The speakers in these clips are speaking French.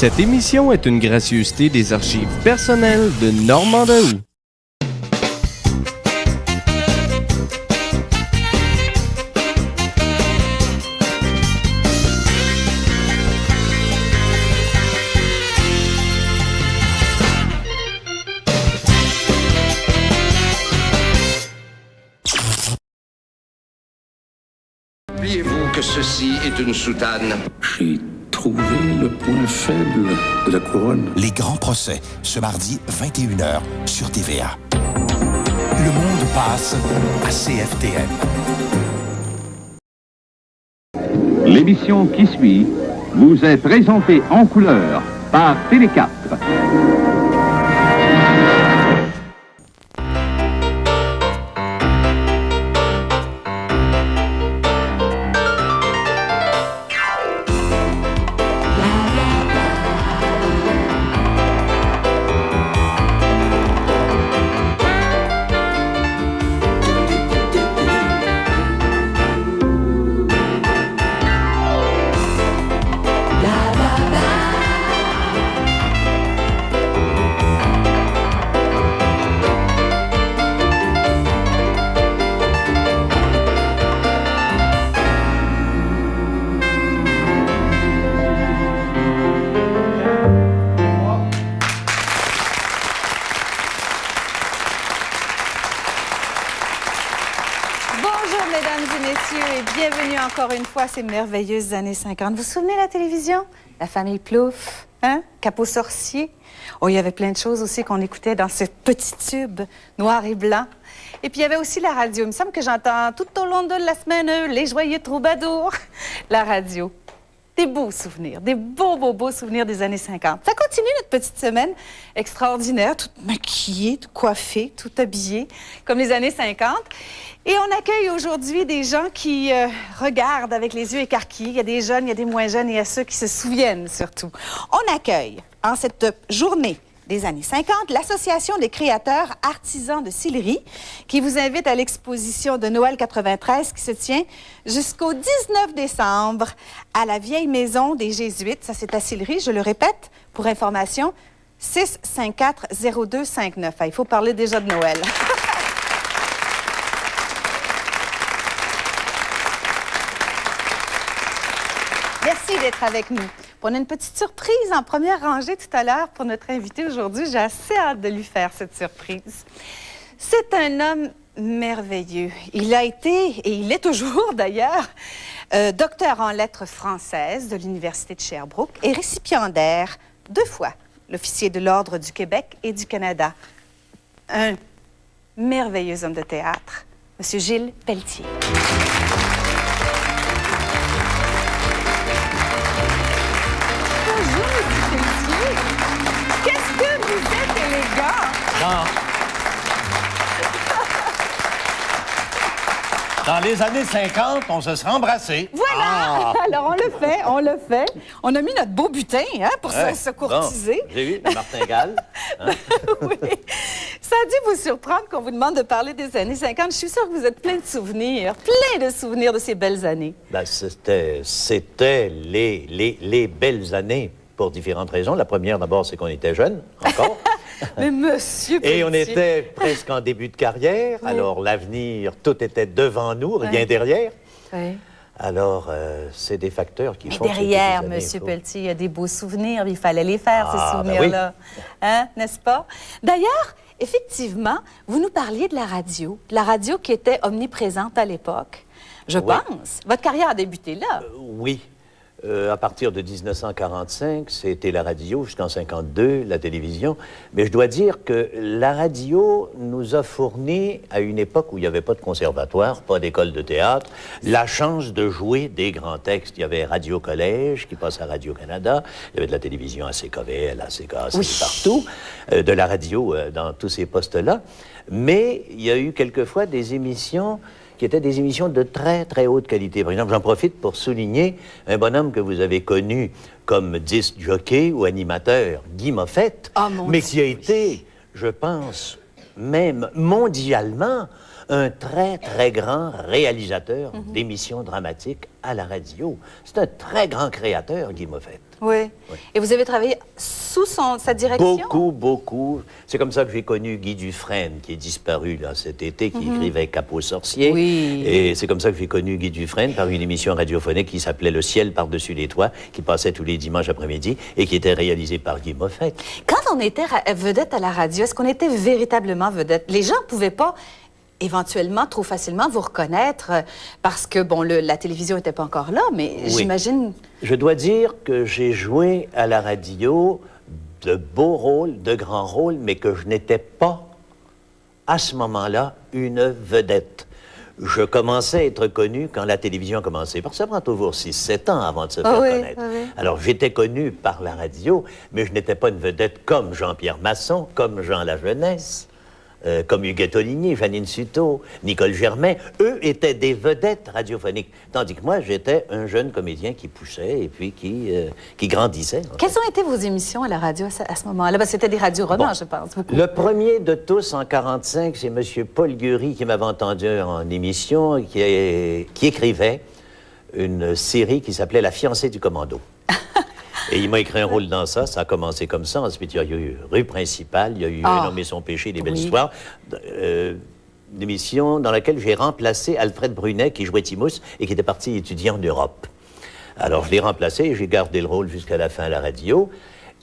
Cette émission est une gracieuseté des archives personnelles de Normand Daoust. Oubliez-vous que ceci est une soutane. J'ai trouvé le point faible de la couronne. Les grands procès, ce mardi 21h sur TVA. Le monde passe à CFTM. L'émission qui suit vous est présentée en couleur par Télé 4. Encore une fois, ces merveilleuses années 50. Vous vous souvenez de la télévision? La famille Plouffe, hein? Capot sorcier. Oh, il y avait plein de choses aussi qu'on écoutait dans ce petit tube noir et blanc. Et puis, il y avait aussi la radio. Il me semble que j'entends tout au long de la semaine les joyeux troubadours. La radio. Des beaux souvenirs, des beaux souvenirs des années 50. Ça continue notre petite semaine extraordinaire, toute maquillée, toute coiffée, toute habillée, comme les années 50. Et on accueille aujourd'hui des gens qui regardent avec les yeux écarquillés. Il y a des jeunes, il y a des moins jeunes et il y a ceux qui se souviennent surtout. On accueille en cette journée des années 50 l'Association des créateurs artisans de Sillery qui vous invite à l'exposition de Noël 93 qui se tient jusqu'au 19 décembre à la vieille maison des Jésuites. Ça, c'est à Sillery, je le répète, pour information, 654-0259. Il faut parler déjà de Noël. Merci d'être avec nous. On a une petite surprise en première rangée tout à l'heure pour notre invité aujourd'hui. J'ai assez hâte de lui faire cette surprise. C'est un homme merveilleux. Il a été, et il est toujours d'ailleurs, docteur en lettres françaises de l'Université de Sherbrooke et récipiendaire 2 fois l'officier de l'Ordre du Québec et du Canada. Un merveilleux homme de théâtre, M. Gilles Pelletier. Qu'est-ce que vous êtes élégant! Dans les années 50, on se serait embrassés. Voilà! Ah. Alors, on le fait. On a mis notre beau butin hein, pour se courtiser. Bon, j'ai vu, le martingale. Hein? Oui. Ça a dû vous surprendre qu'on vous demande de parler des années 50. Je suis sûre que vous êtes plein de souvenirs de ces belles années. Ben, c'était les belles années pour différentes raisons. La première, d'abord, c'est qu'on était jeunes, encore. Mais monsieur Pelletier... Et on était presque en début de carrière. Oui. Alors, l'avenir, tout était devant nous, rien derrière. Oui. Alors, c'est des facteurs qui font... Mais derrière, monsieur Pelletier, il y a des beaux souvenirs. Il fallait les faire, ces souvenirs-là. Ben oui. Hein, n'est-ce pas? D'ailleurs, effectivement, vous nous parliez de la radio qui était omniprésente à l'époque. Je pense. Votre carrière a débuté là. Oui. À partir de 1945, c'était la radio, jusqu'en 52, la télévision. Mais je dois dire que la radio nous a fourni, à une époque où il n'y avait pas de conservatoire, pas d'école de théâtre, la chance de jouer des grands textes. Il y avait Radio Collège, qui passe à Radio-Canada. Il y avait de la télévision à CKVL, à CKAC, partout. De la radio dans tous ces postes-là. Mais il y a eu quelquefois des émissions qui étaient des émissions de très, très haute qualité. Par exemple, j'en profite pour souligner un bonhomme que vous avez connu comme disc jockey ou animateur, Guy Moffett, mais qui a été, je pense, même mondialement, un très, très grand réalisateur d'émissions dramatiques à la radio. C'est un très grand créateur, Guy Moffett. Oui. Et vous avez travaillé sous sa direction? Beaucoup, beaucoup. C'est comme ça que j'ai connu Guy Dufresne, qui est disparu là, cet été, qui écrivait Capot sorcier. Oui. Et c'est comme ça que j'ai connu Guy Dufresne par une émission radiophonique qui s'appelait Le ciel par-dessus les toits, qui passait tous les dimanches après-midi et qui était réalisée par Guy Moffett. Quand on était vedette à la radio, est-ce qu'on était véritablement vedette? Les gens ne pouvaient pas éventuellement trop facilement vous reconnaître parce que, bon, la télévision n'était pas encore là, mais Oui. j'imagine... Je dois dire que j'ai joué à la radio de beaux rôles, de grands rôles, mais que je n'étais pas, à ce moment-là, une vedette. Je commençais à être connu quand la télévision a commencé. Parce que ça prend toujours 6-7 ans avant de se faire connaître. Oui. Alors, j'étais connu par la radio, mais je n'étais pas une vedette comme Jean-Pierre Masson, comme Jean Lajeunesse, comme Huguette Oligny, Janine Suto, Nicole Germain. Eux étaient des vedettes radiophoniques. Tandis que moi, j'étais un jeune comédien qui poussait et puis qui grandissait. Quelles ont été vos émissions à la radio à ce moment-là? Ben, c'était des radios-romans, Bon. je pense, beaucoup. Le premier de tous, en 1945, c'est M. Paul Gury qui m'avait entendu en émission, qui écrivait une série qui s'appelait La fiancée du commando. Et il m'a écrit un rôle dans ça. Ça a commencé comme ça. Ensuite, il y a eu Rue principale, il y a eu Un homme et son péché, des belles histoires. Une émission dans laquelle j'ai remplacé Alfred Brunet, qui jouait Timous et qui était parti étudier en Europe. Alors, je l'ai remplacé et j'ai gardé le rôle jusqu'à la fin à la radio.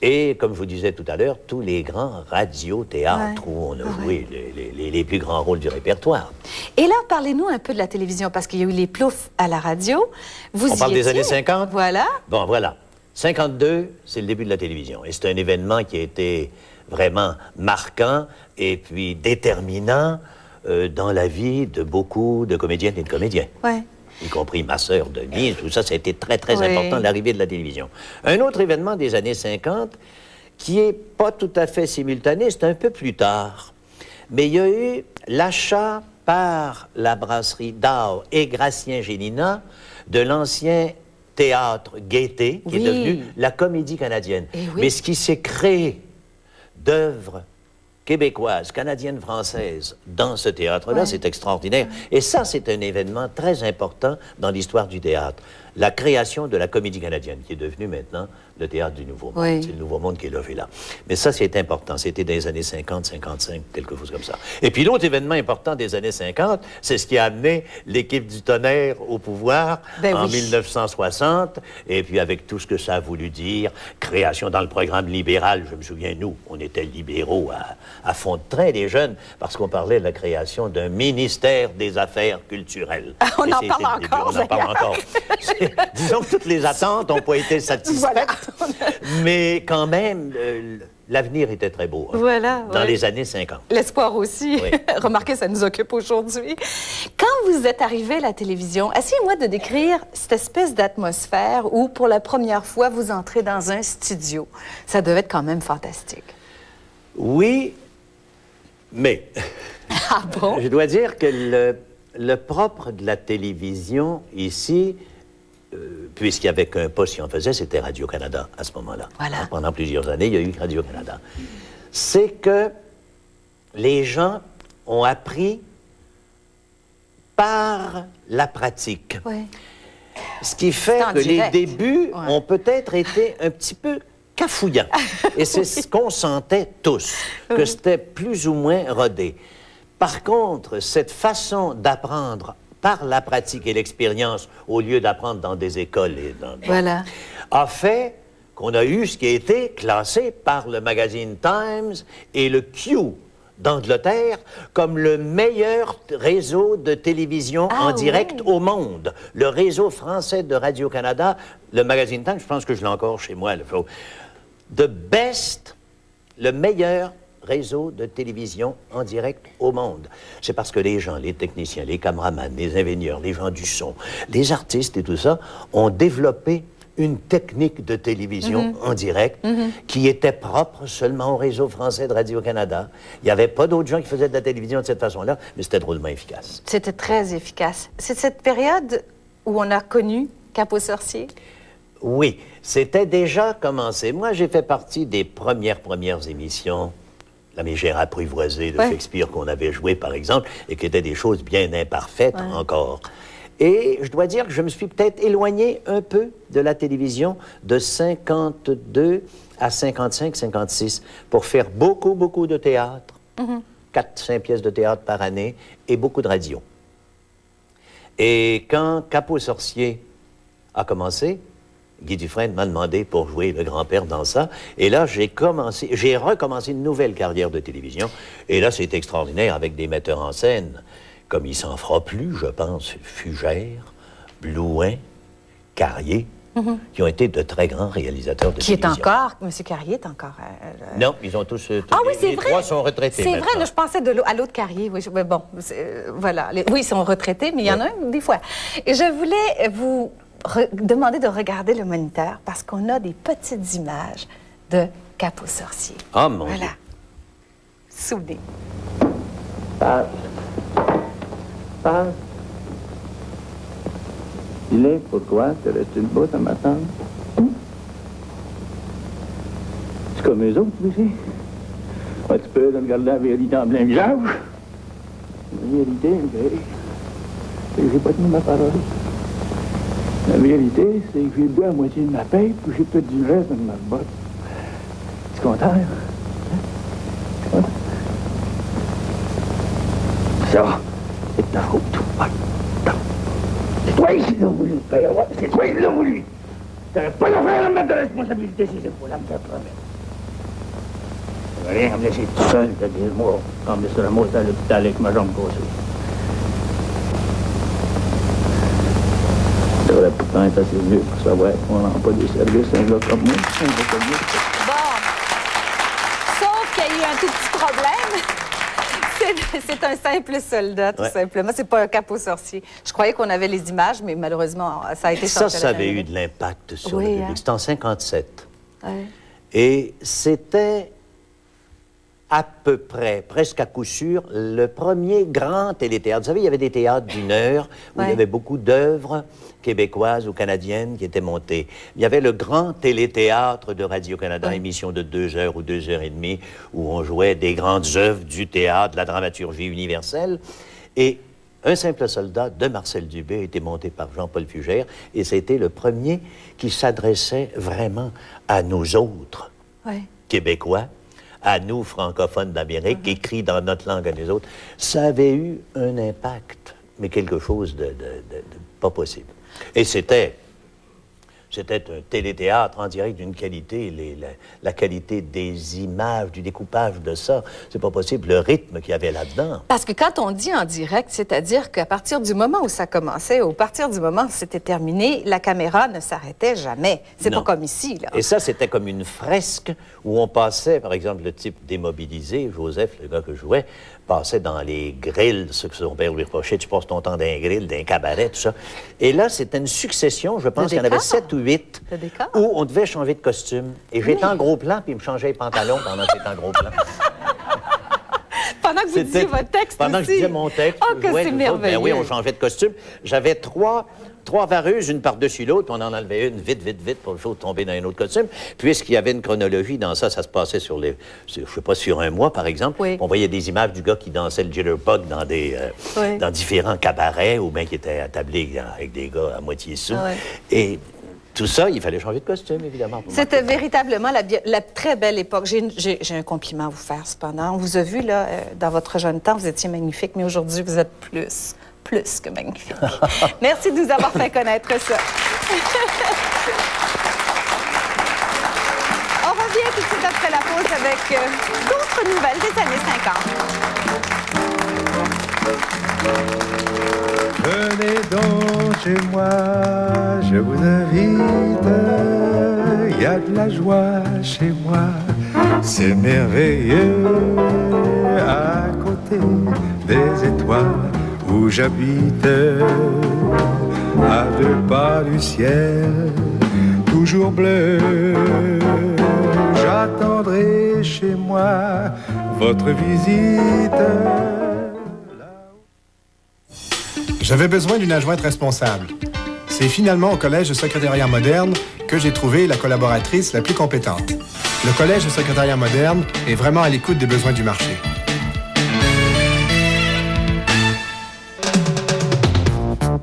Et, comme je vous disais tout à l'heure, tous les grands radiothéâtres où on a joué les plus grands rôles du répertoire. Et là, parlez-nous un peu de la télévision, parce qu'il y a eu les ploufs à la radio. On parle des années 50? Voilà. Bon, voilà. 52, c'est le début de la télévision. Et c'est un événement qui a été vraiment marquant et puis déterminant dans la vie de beaucoup de comédiennes et de comédiens. Oui. Y compris ma sœur Denise, tout ça, ça a été très, très important, l'arrivée de la télévision. Un autre événement des années 50, qui est pas tout à fait simultané, c'est un peu plus tard. Mais il y a eu l'achat par la brasserie Dao et Gratien Gélinas de l'ancien théâtre Gaîté, qui est devenu la Comédie canadienne. Mais ce qui s'est créé d'œuvres québécoises, canadiennes, françaises, dans ce théâtre-là, c'est extraordinaire. Et ça, c'est un événement très important dans l'histoire du théâtre. La création de la Comédie canadienne, qui est devenue maintenant le théâtre du Nouveau Monde. C'est le Nouveau Monde qui est levé là. Mais ça, c'est important. C'était dans les années 50, 55, quelque chose comme ça. Et puis l'autre événement important des années 50, c'est ce qui a amené l'équipe du Tonnerre au pouvoir en 1960. Et puis avec tout ce que ça a voulu dire, création dans le programme libéral. Je me souviens, nous, on était libéraux à fond de train, les jeunes, parce qu'on parlait de la création d'un ministère des Affaires culturelles. On en parle encore. On en parle encore. Disons que toutes les attentes n'ont pas été satisfaites, mais quand même, l'avenir était très beau dans les années 50. L'espoir aussi. Remarquez, ça nous occupe aujourd'hui. Quand vous êtes arrivé à la télévision, essayez-moi de décrire cette espèce d'atmosphère où, pour la première fois, vous entrez dans un studio. Ça devait être quand même fantastique. Oui, mais... Ah bon? Je dois dire que le propre de la télévision ici... puisqu'il n'y avait qu'un poste qui en faisait, c'était Radio-Canada à ce moment-là. Voilà. Pendant plusieurs années, il y a eu Radio-Canada. C'est que les gens ont appris par la pratique. Ce qui fait que les débuts ont peut-être été un petit peu cafouillants. Et c'est ce qu'on sentait tous, que c'était plus ou moins rodé. Par contre, cette façon d'apprendre par la pratique et l'expérience, au lieu d'apprendre dans des écoles et a fait qu'on a eu ce qui a été classé par le magazine Times et le Q d'Angleterre comme le meilleur réseau de télévision en direct au monde. Le réseau français de Radio-Canada, le magazine Times, je pense que je l'ai encore chez moi. The best, le meilleur réseau de télévision en direct au monde. C'est parce que les gens, les techniciens, les caméramans, les ingénieurs, les gens du son, les artistes et tout ça ont développé une technique de télévision en direct qui était propre seulement au réseau français de Radio-Canada. Il n'y avait pas d'autres gens qui faisaient de la télévision de cette façon-là, mais c'était drôlement efficace. C'était très efficace. C'est cette période où on a connu Capot sorcier? Oui, c'était déjà commencé. Moi, j'ai fait partie des premières émissions La mégère apprivoisée de Shakespeare qu'on avait joué, par exemple, et qui étaient des choses bien imparfaites encore. Et je dois dire que je me suis peut-être éloigné un peu de la télévision de 52 à 55, 56 pour faire beaucoup, beaucoup de théâtre. 4-5 pièces de théâtre par année et beaucoup de radio. Et quand Cap aux sorciers a commencé, Guy Dufresne m'a demandé pour jouer le grand-père dans ça. Et là, j'ai recommencé une nouvelle carrière de télévision. Et là, c'est extraordinaire avec des metteurs en scène, comme il s'en fera plus, je pense, Fugère, Blouin, Carrier, qui ont été de très grands réalisateurs de télévision. Qui est encore, M. Carrier est encore... Non, ils ont tous... les trois sont retraités C'est vrai, maintenant. là, je pensais à l'autre Carrier. Oui, mais bon, voilà. Oui, ils sont retraités, mais il y en a un des fois. Et je voulais vous demander de regarder le moniteur parce qu'on a des petites images de Cap aux sorciers. Ah, mon Dieu. Voilà. Souvenez. Passe. Il est pourquoi tu restes une botte à m'attendre? C'est comme eux autres, tu sais. Tu peux regarder la vérité en plein visage. La vérité, c'est que j'ai pas tenu ma parole. La vérité, c'est que j'ai bu à moitié de ma paye, puis j'ai peut-être du reste dans ma botte. Tu es content, hein? Content? Ça, c'est de ta faute. C'est toi qui l'as voulu, père. C'est toi qui l'as voulu. T'aurais pas le faire à mettre de responsabilité si c'est pour la me faire promettre. Ça va rien me laisser tout seul, te dire, moi, comme sur la moto à l'hôpital avec ma jambe cassée. Ça devrait pourtant être assez vieux pour savoir qu'on n'a pas des services, un gars comme moi. Bon. Sauf qu'il y a eu un tout petit problème. C'est un simple soldat, tout simplement. C'est pas un cap aux sorciers. Je croyais qu'on avait les images, mais malheureusement, ça a été sorti. Ça avait eu de l'impact sur le public. Hein? C'était en 57. Ouais. Et c'était à peu près, presque à coup sûr, le premier grand téléthéâtre. Vous savez, il y avait des théâtres d'une heure où il y avait beaucoup d'œuvres québécoises ou canadiennes qui étaient montées. Il y avait le grand téléthéâtre de Radio-Canada, émission de 2 heures ou 2 heures et demie, où on jouait des grandes œuvres du théâtre, de la dramaturgie universelle. Et Un simple soldat de Marcel Dubé a été monté par Jean-Paul Fugère, et c'était le premier qui s'adressait vraiment à nous autres, Québécois, à nous, francophones d'Amérique, écrits dans notre langue à nous autres. Ça avait eu un impact, mais quelque chose de pas possible. Et c'était un téléthéâtre en direct d'une qualité, la qualité des images, du découpage de ça, c'est pas possible, le rythme qu'il y avait là-dedans. Parce que quand on dit en direct, c'est-à-dire qu'à partir du moment où ça commençait, ou à partir du moment où c'était terminé, la caméra ne s'arrêtait jamais. C'est pas comme ici, là. Et ça, c'était comme une fresque où on passait, par exemple, le type démobilisé, Joseph, le gars que je jouais, passait dans les grilles, ce que son père lui reprochait, tu passes ton temps dans les grilles, dans les cabarets, tout ça. Et là, c'était une succession, je pense qu'il y en avait 7 ou 8, où on devait changer de costume. Et j'étais en gros plan, puis il me changeait les pantalons pendant que j'étais en gros plan. Pendant que vous disiez votre texte pendant aussi. Que je disais mon texte. Oh, que c'est merveilleux. Ben oui, on changeait de costume. J'avais trois vareuses, une par-dessus l'autre, puis on en enlevait une vite, pour le jour de tomber dans un autre costume. Puisqu'il y avait une chronologie dans ça, ça se passait sur je sais pas, sur un mois, par exemple. Oui. On voyait des images du gars qui dansait le jitterbug dans dans différents cabarets, ou bien qui était attablé avec des gars à moitié sous. Et tout ça, il fallait changer de costume, évidemment. C'était véritablement la très belle époque. J'ai un compliment à vous faire, cependant. On vous a vu, là, dans votre jeune temps, vous étiez magnifique, mais aujourd'hui, vous êtes plus que magnifique. Merci de nous avoir fait connaître ça. On revient tout de suite après la pause avec d'autres nouvelles des années 50. Venez donc chez moi, je vous invite, il y a de la joie chez moi, c'est merveilleux, à côté des étoiles où j'habite, à 2 pas du ciel, toujours bleu, j'attendrai chez moi votre visite. J'avais besoin d'une adjointe responsable. C'est finalement au Collège de secrétariat moderne que j'ai trouvé la collaboratrice la plus compétente. Le Collège de secrétariat moderne est vraiment à l'écoute des besoins du marché.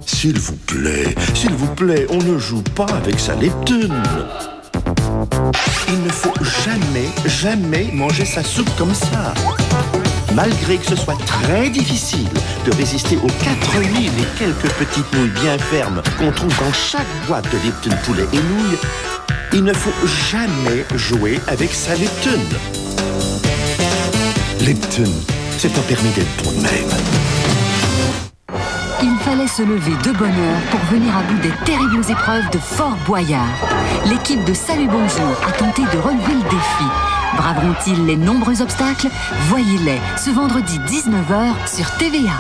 S'il vous plaît, on ne joue pas avec sa Lipton. Il ne faut jamais manger sa soupe comme ça. Malgré que ce soit très difficile de résister aux 4000 et quelques petites nouilles bien fermes qu'on trouve dans chaque boîte de Lipton poulet et nouilles, il ne faut jamais jouer avec sa Lipton. Lipton, c'est pas permis d'être toi-même. Il fallait se lever de bonne heure pour venir à bout des terribles épreuves de Fort Boyard. L'équipe de Salut Bonjour a tenté de relever le défi. Braveront-ils les nombreux obstacles? Voyez-les ce vendredi 19h sur TVA.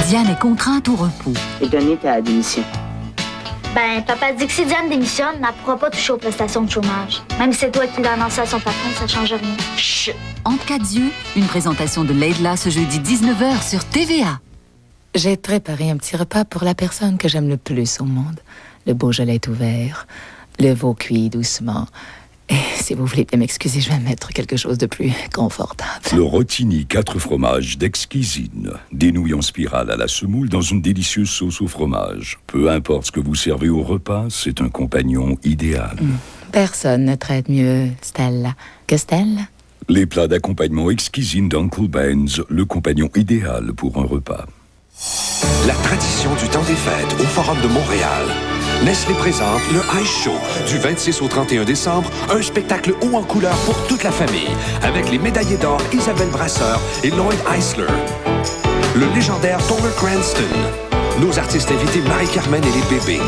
Diane est contrainte au repos. Et donner ta démission. Ben, papa dit que si Diane démissionne, elle ne pourra pas toucher aux prestations de chômage. Même si c'est toi qui l'as annoncé à son patron, ça ne change rien. Chut! Entre quatre yeux, une présentation de Leïla ce jeudi 19h sur TVA. J'ai préparé un petit repas pour la personne que j'aime le plus au monde. Le Beaujolais est ouvert, le veau cuit doucement. Et si vous voulez bien m'excuser, je vais mettre quelque chose de plus confortable. Le rotini 4 fromages d'Exquisine. Des nouilles en spirale à la semoule dans une délicieuse sauce au fromage. Peu importe ce que vous servez au repas, c'est un compagnon idéal. Personne ne traite mieux Stella que Stella. Les plats d'accompagnement Exquisine d'Uncle Ben's, le compagnon idéal pour un repas. La tradition du temps des fêtes au Forum de Montréal. Nestlé présente le Ice Show du 26 au 31 décembre, un spectacle haut en couleur pour toute la famille, avec les médaillés d'or Isabelle Brasseur et Lloyd Eisler, le légendaire Tomer Cranston, nos artistes invités Marie-Carmen et les bébés,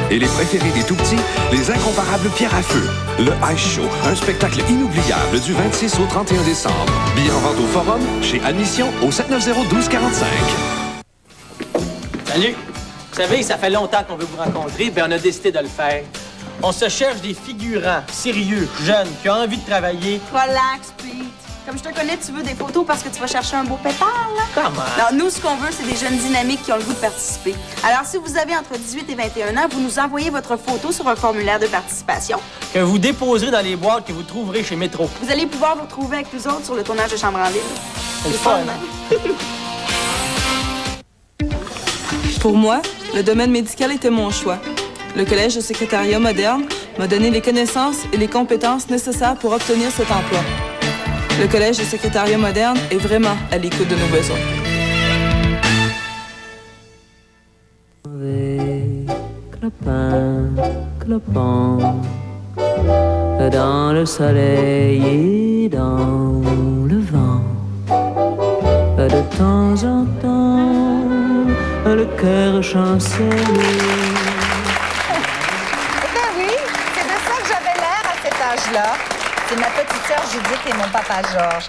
et les préférés des tout-petits, les incomparables Pierre à Feu. Le Ice Show, un spectacle inoubliable du 26 au 31 décembre. Billets en vente au Forum, chez Admission, au 790-1245. Salut! Vous savez, ça fait longtemps qu'on veut vous rencontrer, puis on a décidé de le faire. On se cherche des figurants, sérieux, jeunes, qui ont envie de travailler. Relax, Pete. Comme je te connais, tu veux des photos parce que tu vas chercher un beau pétard, là? Comment? Non, nous, ce qu'on veut, c'est des jeunes dynamiques qui ont le goût de participer. Alors, si vous avez entre 18 et 21 ans, vous nous envoyez votre photo sur un formulaire de participation. Que vous déposerez dans les boîtes que vous trouverez chez Métro. Vous allez pouvoir vous retrouver avec nous autres sur le tournage de Chambre en Ville. C'est le fun, hein? Pour moi, le domaine médical était mon choix. Le Collège de secrétariat moderne m'a donné les connaissances et les compétences nécessaires pour obtenir cet emploi. Le Collège de secrétariat moderne est vraiment à l'écoute de nos besoins. Clopin, clopin, dans le soleil et dans le vent, de temps en temps, le cœur chancelle. Ben oui, c'est de ça que j'avais l'air à cet âge-là. C'est ma petite sœur Judith et mon papa Georges.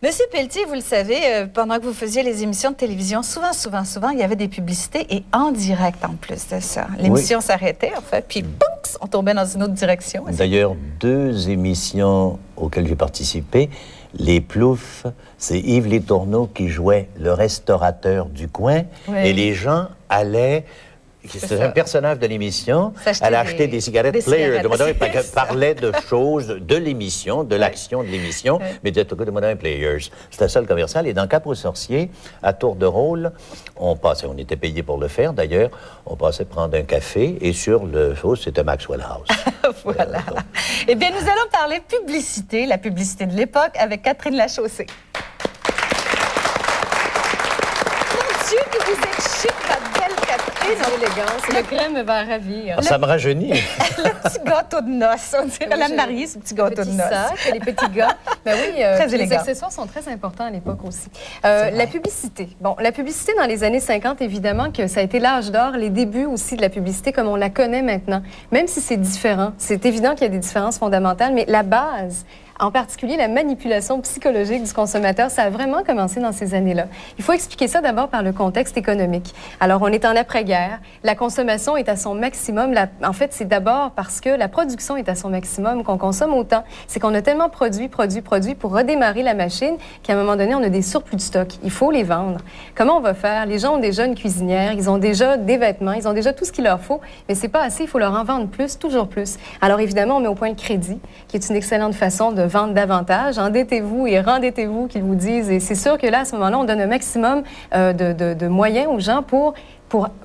Monsieur Pelletier, vous le savez, pendant que vous faisiez les émissions de télévision, souvent, il y avait des publicités et en direct en plus de ça. L'émission s'arrêtait, en fait, puis boum, on tombait dans une autre direction. D'ailleurs, 2 émissions auxquelles j'ai participé, Les Ploufs, c'est Yves Letourneau qui jouait le restaurateur du coin, et les gens allaient... C'est un personnage de l'émission. Elle a acheté des cigarettes Player. Elle parlait de choses de l'émission, de l'action de l'émission, mais de Modern Players. C'était ça le commercial. Et dans Cap aux sorciers, à tour de rôle, on était payé pour le faire d'ailleurs, on passait prendre un café et sur le show, c'était Maxwell House. Voilà. Eh bien, nous allons parler publicité, la publicité de l'époque, avec Catherine Lachaussée. Mon Dieu, que vous êtes chic, ma belle Catherine! L'élégance, le crème va ravir. Ça me rajeunit. Le petit gâteau de noces, on dirait la mariée, ce petit gâteau de noces. Les petits gars. Ben oui, très les accessoires sont très importants à l'époque aussi. La publicité. Bon, la publicité dans les années 50, évidemment que ça a été l'âge d'or, les débuts aussi de la publicité comme on la connaît maintenant. Même si c'est différent, c'est évident qu'il y a des différences fondamentales, mais la base, en particulier la manipulation psychologique du consommateur, ça a vraiment commencé dans ces années-là. Il faut expliquer ça d'abord par le contexte économique. Alors, on est en après-guerre, la consommation est à son maximum. En fait, c'est d'abord parce que la production est à son maximum qu'on consomme autant. C'est qu'on a tellement produit pour redémarrer la machine qu'à un moment donné, on a des surplus de stock. Il faut les vendre. Comment on va faire? Les gens ont déjà une cuisinière, ils ont déjà des vêtements, ils ont déjà tout ce qu'il leur faut, mais c'est pas assez, il faut leur en vendre plus, toujours plus. Alors évidemment, on met au point le crédit, qui est une excellente façon de vendre davantage. Endettez-vous et rendettez-vous, qu'ils vous disent. Et c'est sûr que là, à ce moment-là, on donne un maximum de moyens aux gens pour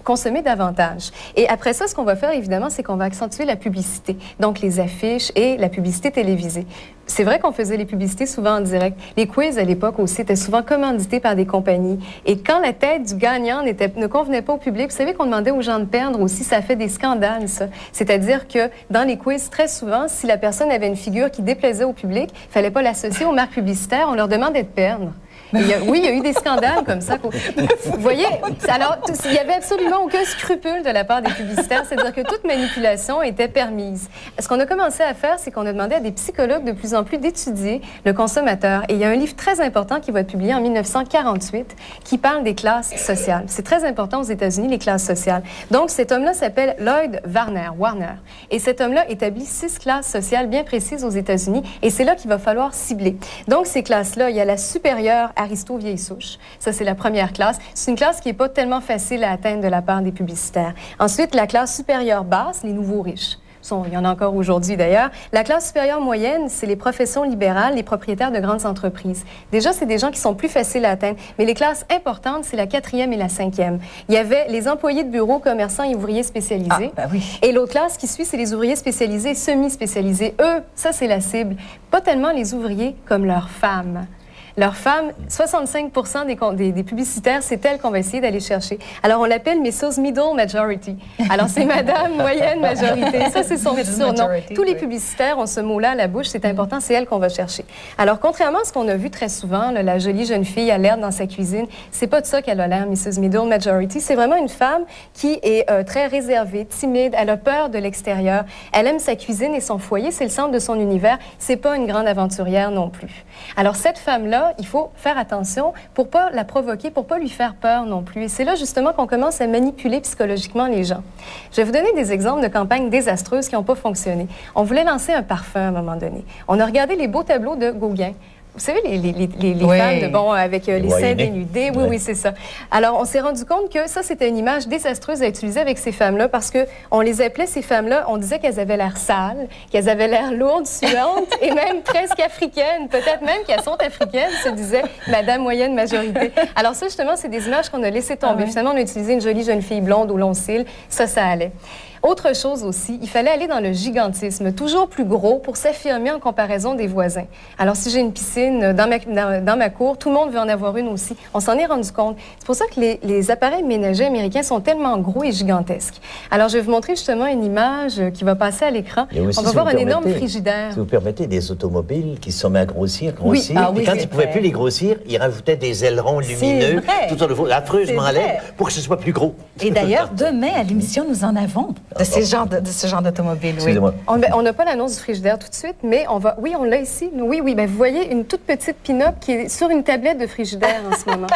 consommer davantage. Et après ça, ce qu'on va faire, évidemment, c'est qu'on va accentuer la publicité, donc les affiches et la publicité télévisée. C'est vrai qu'on faisait les publicités souvent en direct. Les quiz, à l'époque aussi, étaient souvent commandités par des compagnies. Et quand la tête du gagnant ne convenait pas au public, vous savez qu'on demandait aux gens de perdre aussi, ça fait des scandales, ça. C'est-à-dire que dans les quiz, très souvent, si la personne avait une figure qui déplaisait au public, il ne fallait pas l'associer aux marques publicitaires, on leur demandait de perdre. Oui, il y a eu des scandales comme ça. Vous voyez, alors, il n'y avait absolument aucun scrupule de la part des publicitaires, c'est-à-dire que toute manipulation était permise. Ce qu'on a commencé à faire, c'est qu'on a demandé à des psychologues de plus en plus d'étudier le consommateur. Et il y a un livre très important qui va être publié en 1948 qui parle des classes sociales. C'est très important aux États-Unis, les classes sociales. Donc, cet homme-là s'appelle Lloyd Warner. Et cet homme-là établit 6 classes sociales bien précises aux États-Unis. Et c'est là qu'il va falloir cibler. Donc, ces classes-là, il y a la supérieure aristo vieille souche. Ça, c'est la première classe. C'est une classe qui n'est pas tellement facile à atteindre de la part des publicitaires. Ensuite, la classe supérieure basse, les nouveaux riches. Il y en a encore aujourd'hui, d'ailleurs. La classe supérieure moyenne, c'est les professions libérales, les propriétaires de grandes entreprises. Déjà, c'est des gens qui sont plus faciles à atteindre. Mais les classes importantes, c'est la 4e et la 5e. Il y avait les employés de bureau, commerçants et ouvriers spécialisés. Et l'autre classe qui suit, c'est les ouvriers spécialisés, semi-spécialisés. Eux, ça, c'est la cible. Pas tellement les ouvriers comme leurs femmes. Leurs femmes, 65% des publicitaires, c'est elles qu'on va essayer d'aller chercher. Alors, on l'appelle Mrs. Middle Majority. Alors, c'est Madame Moyenne Majorité. Ça, c'est son petit surnom. Tous les publicitaires ont ce mot-là à la bouche. C'est important, c'est elle qu'on va chercher. Alors, contrairement à ce qu'on a vu très souvent, là, la jolie jeune fille à l'air dans sa cuisine, c'est pas de ça qu'elle a l'air, Mrs. Middle Majority. C'est vraiment une femme qui est très réservée, timide. Elle a peur de l'extérieur. Elle aime sa cuisine et son foyer. C'est le centre de son univers. C'est pas une grande aventurière non plus. Alors, cette femme-là, il faut faire attention pour pas la provoquer, pour pas lui faire peur non plus. Et c'est là, justement, qu'on commence à manipuler psychologiquement les gens. Je vais vous donner des exemples de campagnes désastreuses qui n'ont pas fonctionné. On voulait lancer un parfum à un moment donné. On a regardé les beaux tableaux de Gauguin. Vous savez, les femmes avec les seins dénudés. Oui, c'est ça. Alors, on s'est rendu compte que ça, c'était une image désastreuse à utiliser avec ces femmes-là parce qu'on les appelait, ces femmes-là, on disait qu'elles avaient l'air sales, qu'elles avaient l'air lourdes, suantes et même presque africaines. Peut-être même qu'elles sont africaines, se disait Madame Moyenne Majorité. Alors ça, justement, c'est des images qu'on a laissées tomber. Finalement, on a utilisé une jolie jeune fille blonde aux longs cils. Ça allait. Autre chose aussi, il fallait aller dans le gigantisme, toujours plus gros pour s'affirmer en comparaison des voisins. Alors, si j'ai une piscine dans ma cour, tout le monde veut en avoir une aussi. On s'en est rendu compte. C'est pour ça que les appareils ménagers américains sont tellement gros et gigantesques. Alors, je vais vous montrer justement une image qui va passer à l'écran. On va voir un énorme frigidaire. Si vous permettez, des automobiles qui se sont mis à grossir. Et quand ils ne pouvaient plus les grossir, ils rajoutaient des ailerons lumineux, tout en le affreusement laid, pour que ce soit plus gros. Et d'ailleurs, demain, à l'émission, nous en avons de ce genre d'automobile. Excusez-moi. On n'a pas l'annonce du frigidaire tout de suite, mais on l'a ici. Oui, ben, vous voyez une toute petite pin-up qui est sur une tablette de frigidaire en ce moment.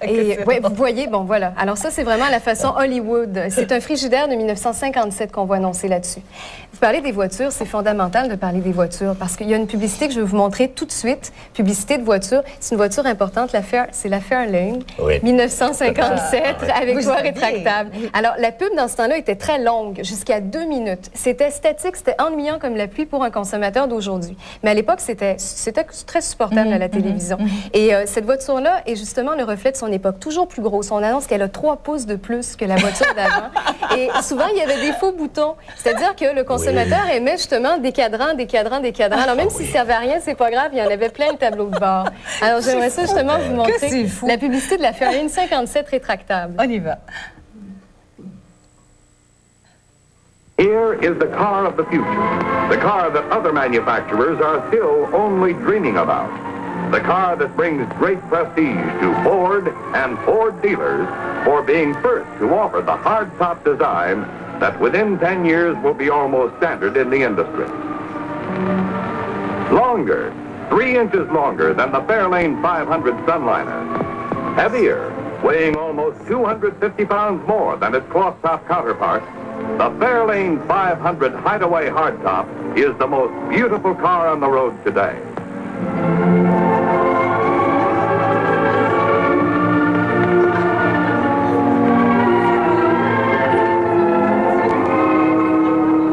Et vous voyez, bon, voilà. Alors ça, c'est vraiment la façon Hollywood. C'est un frigidaire de 1957 qu'on va annoncer là-dessus. Vous parlez des voitures, c'est fondamental de parler des voitures parce qu'il y a une publicité que je vais vous montrer tout de suite. Publicité de voiture. C'est une voiture importante, c'est la Fairlane, 1957, avec toit rétractable. Alors, la pub dans ce temps-là était très longue, jusqu'à 2 minutes. C'était statique, c'était ennuyant comme la pluie pour un consommateur d'aujourd'hui. Mais à l'époque, c'était très supportable à la télévision. Et cette voiture-là est justement le reflet de son époque, toujours plus grosse. On annonce qu'elle a 3 pouces de plus que la voiture d'avant. Et souvent, il y avait des faux boutons. C'est-à-dire que le consommateur aimait justement des cadrans. Alors, même s'ils ne servaient à rien, c'est pas grave, il y en avait plein le tableau de bord. Alors, j'aimerais ça justement vous montrer la publicité de la Fairlane 57 rétractable. On y va. Here is the car of the future, the car that other manufacturers are still only dreaming about. The car that brings great prestige to Ford and Ford dealers for being first to offer the hardtop design that within 10 years will be almost standard in the industry. Longer, 3 inches longer than the Fairlane 500 Sunliner. Heavier, weighing almost 250 pounds more than its cloth-top counterpart, the Fairlane 500 Hideaway Hardtop is the most beautiful car on the road today.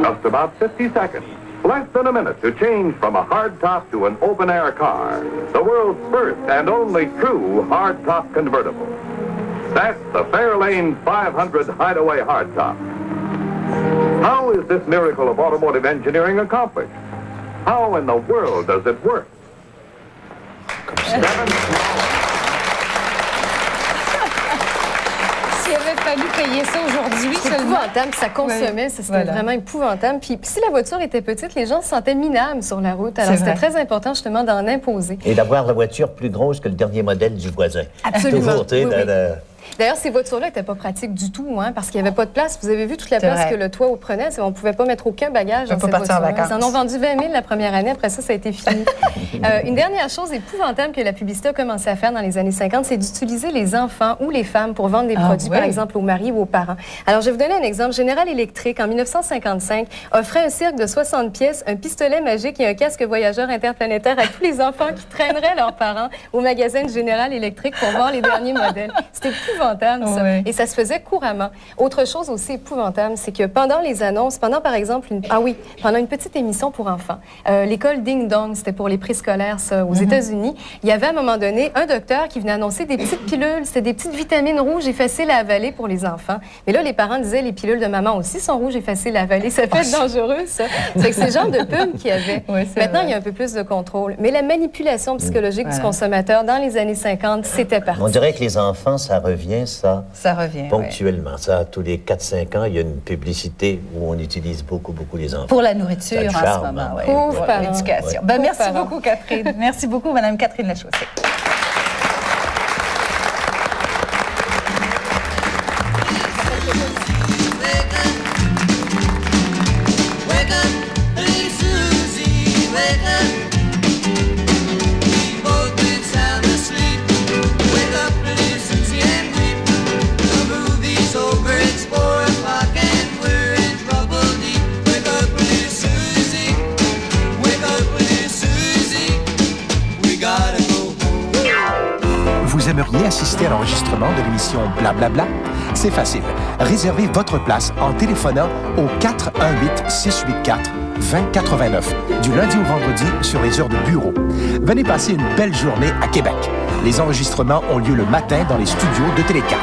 Just about 50 seconds, less than a minute to change from a hardtop to an open-air car. The world's first and only true hardtop convertible. That's the Fairlane 500 Hideaway Hardtop. How is this miracle of automotive engineering accomplished? How in the world does it work? S'il avait fallu payer ça aujourd'hui, c'est épouvantable, ça consommait, ça, c'était vraiment épouvantable. Puis si la voiture était petite, les gens se sentaient minables sur la route. Alors c'était très important justement d'en imposer. Et d'avoir la voiture plus grosse que le dernier modèle du voisin. Absolument. Toujours, tu sais, D'ailleurs, ces voitures-là n'étaient pas pratiques du tout, hein, parce qu'il n'y avait pas de place. Vous avez vu toute la place que le toit prenait. On ne pouvait pas mettre aucun bagage dans cette voiture-là. Ils en ont vendu 20 000 la première année. Après ça, ça a été fini. Une dernière chose épouvantable que la publicité a commencé à faire dans les années 50, c'est d'utiliser les enfants ou les femmes pour vendre des produits, par exemple, aux maris ou aux parents. Alors, je vais vous donner un exemple. General Electric, en 1955, offrait un cirque de 60 pièces, un pistolet magique et un casque voyageur interplanétaire à tous les enfants qui traîneraient leurs parents au magasin de General Electric pour voir les derniers modèles. C'était épouvantable, ça. Et ça se faisait couramment. Autre chose aussi épouvantable, c'est que pendant les annonces, pendant par exemple pendant une petite émission pour enfants, l'école Ding Dong, c'était pour les préscolaires, ça, aux États-Unis, il y avait à un moment donné un docteur qui venait annoncer des petites pilules, c'était des petites vitamines rouges et faciles à avaler pour les enfants. Mais là, les parents disaient, les pilules de maman aussi sont rouges et faciles à avaler. Ça peut être dangereux, ça. C'est que c'est le genre de pub qu'il y avait. Maintenant, il y a un peu plus de contrôle. Mais la manipulation psychologique du consommateur dans les années 50, c'était parti. On dirait que les enfants, ça revient, ça. Ça revient, ponctuellement. Ça, tous les 4-5 ans, il y a une publicité où on utilise beaucoup les enfants. Pour la nourriture en ce moment, oui. Pour l'éducation. Ben, merci beaucoup, Catherine. Merci beaucoup, Madame Catherine Lachaussée. Vous aimeriez assister à l'enregistrement de l'émission Blablabla? C'est facile. Réservez votre place en téléphonant au 418-684-2089 du lundi au vendredi sur les heures de bureau. Venez passer une belle journée à Québec. Les enregistrements ont lieu le matin dans les studios de Télé 4.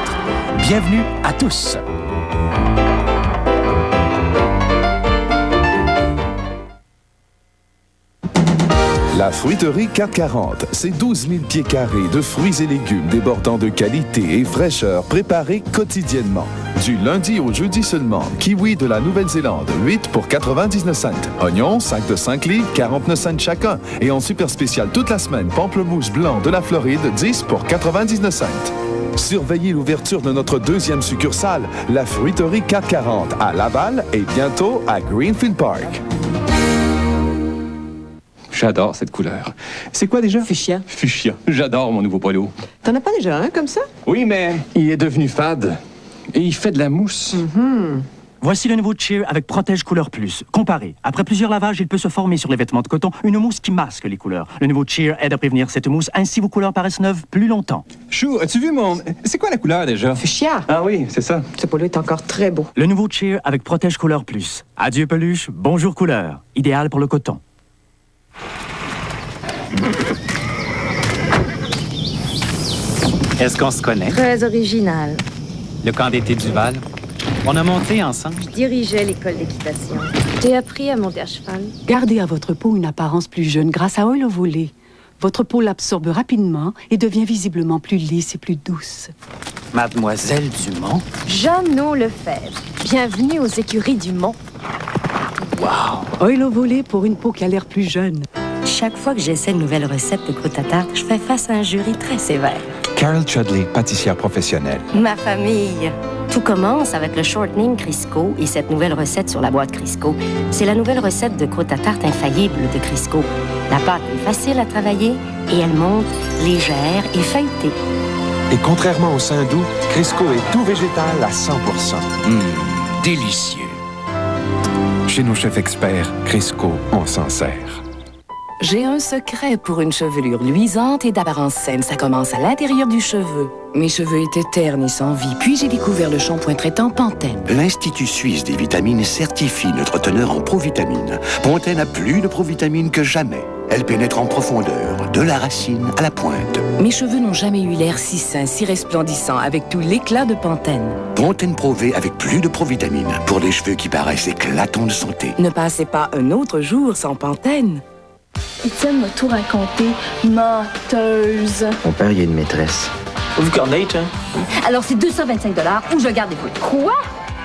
Bienvenue à tous. La fruiterie 440, c'est 12 000 pieds carrés de fruits et légumes débordant de qualité et fraîcheur préparés quotidiennement. Du lundi au jeudi seulement, kiwi de la Nouvelle-Zélande, 8 pour 99 cents. Oignons, 5 de 5 livres, 49 cents chacun. Et en super spécial toute la semaine, pamplemousse blanc de la Floride, 10 pour 99 cents. Surveillez l'ouverture de notre deuxième succursale, la fruiterie 440 à Laval et bientôt à Greenfield Park. J'adore cette couleur. C'est quoi déjà? Fuchsia. Fuchsia. J'adore mon nouveau polo. T'en as pas déjà un comme ça? Oui, mais il est devenu fade. Et il fait de la mousse. Voici le nouveau Cheer avec Protège Couleur Plus. Comparé. Après plusieurs lavages, il peut se former sur les vêtements de coton une mousse qui masque les couleurs. Le nouveau Cheer aide à prévenir cette mousse, ainsi vos couleurs paraissent neuves plus longtemps. Chou, as-tu vu mon... C'est quoi la couleur déjà? Fuchsia. Ah oui, c'est ça. Ce polo est encore très beau. Le nouveau Cheer avec Protège Couleur Plus. Adieu peluche, bonjour couleur. Idéal pour le coton. Est-ce qu'on se connaît? Très original. Le camp d'été du Val. On a monté ensemble. Je dirigeais l'école d'équitation. J'ai appris à monter à cheval. Gardez à votre peau une apparence plus jeune grâce à Oil Volé. Votre peau l'absorbe rapidement et devient visiblement plus lisse et plus douce. Mademoiselle Dumont. Jeannot Lefebvre. Bienvenue aux écuries du Mont. Wow! Oil Volé pour une peau qui a l'air plus jeune. Chaque fois que j'essaie une nouvelle recette de croûte à tarte, je fais face à un jury très sévère. Carol Chudley, pâtissière professionnelle. Ma famille. Tout commence avec le shortening Crisco et cette nouvelle recette sur la boîte Crisco. C'est la nouvelle recette de croûte à tarte infaillible de Crisco. La pâte est facile à travailler et elle monte légère et feuilletée. Et contrairement au saindoux, Crisco est tout végétal à 100%. Délicieux. Chez nos chefs experts, Crisco, on s'en sert. J'ai un secret pour une chevelure luisante et d'apparence saine. Ça commence à l'intérieur du cheveu. Mes cheveux étaient ternes et sans vie. Puis j'ai découvert le shampoing traitant Pantene. L'Institut suisse des vitamines certifie notre teneur en provitamine. Pantene a plus de provitamine que jamais. Elle pénètre en profondeur, de la racine à la pointe. Mes cheveux n'ont jamais eu l'air si sain, si resplendissant, avec tout l'éclat de Pantene. Pantene Pro V avec plus de provitamine pour les cheveux qui paraissent éclatants de santé. Ne passez pas un autre jour sans Pantene. Étienne m'a tout raconté. Menteuse. Mon père, il y a une maîtresse. Vous connaissez, hein? Alors, c'est 225 $ ou je garde les boules. Quoi?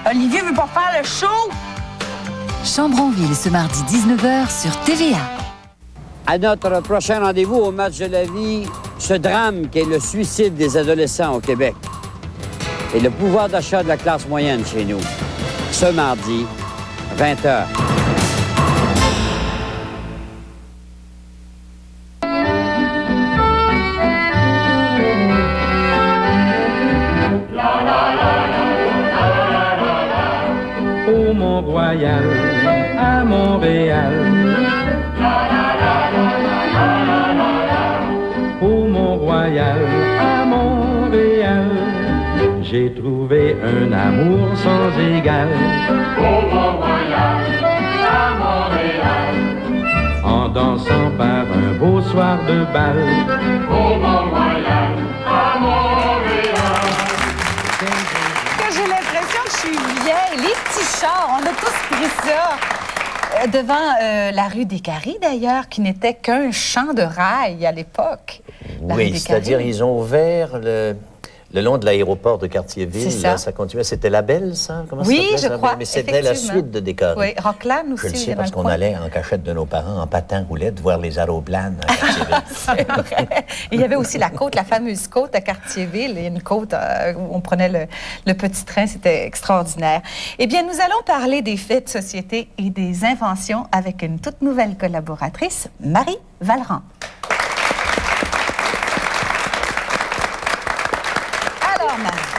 Olivier veut pas faire le show? Chambronville, ce mardi 19h sur TVA. À notre prochain rendez-vous au match de la vie, ce drame qui est le suicide des adolescents au Québec et le pouvoir d'achat de la classe moyenne chez nous. Ce mardi, 20h. Au Mont-Royal, à Montréal. Au Mont-Royal, à Montréal, j'ai trouvé un amour sans égal. Au Mont-Royal, à Montréal, en dansant par un beau soir de bal. Au Mont-Royal, à Montréal. J'ai l'impression que je suis vieille. Les petits chars, on a tous pris ça. Devant la rue des Carrés, d'ailleurs, qui n'était qu'un champ de rails à l'époque. Oui, c'est-à-dire ils ont ouvert le long de l'aéroport de Cartierville. C'est ça. Là, ça continuait. C'était La Belle, ça? Comment Oui, ça s'appelait, je crois, mais c'était la suite de Descartes. Oui, Rockland aussi. Je le sais parce qu'on allait en cachette de nos parents, en patin roulette, voir les aéroplanes à Cartierville. C'est vrai. Et il y avait aussi la côte, la fameuse côte à Cartierville. Il y a une côte où on prenait le petit train. C'était extraordinaire. Eh bien, nous allons parler des faits de société et des inventions avec une toute nouvelle collaboratrice, Marie Valran.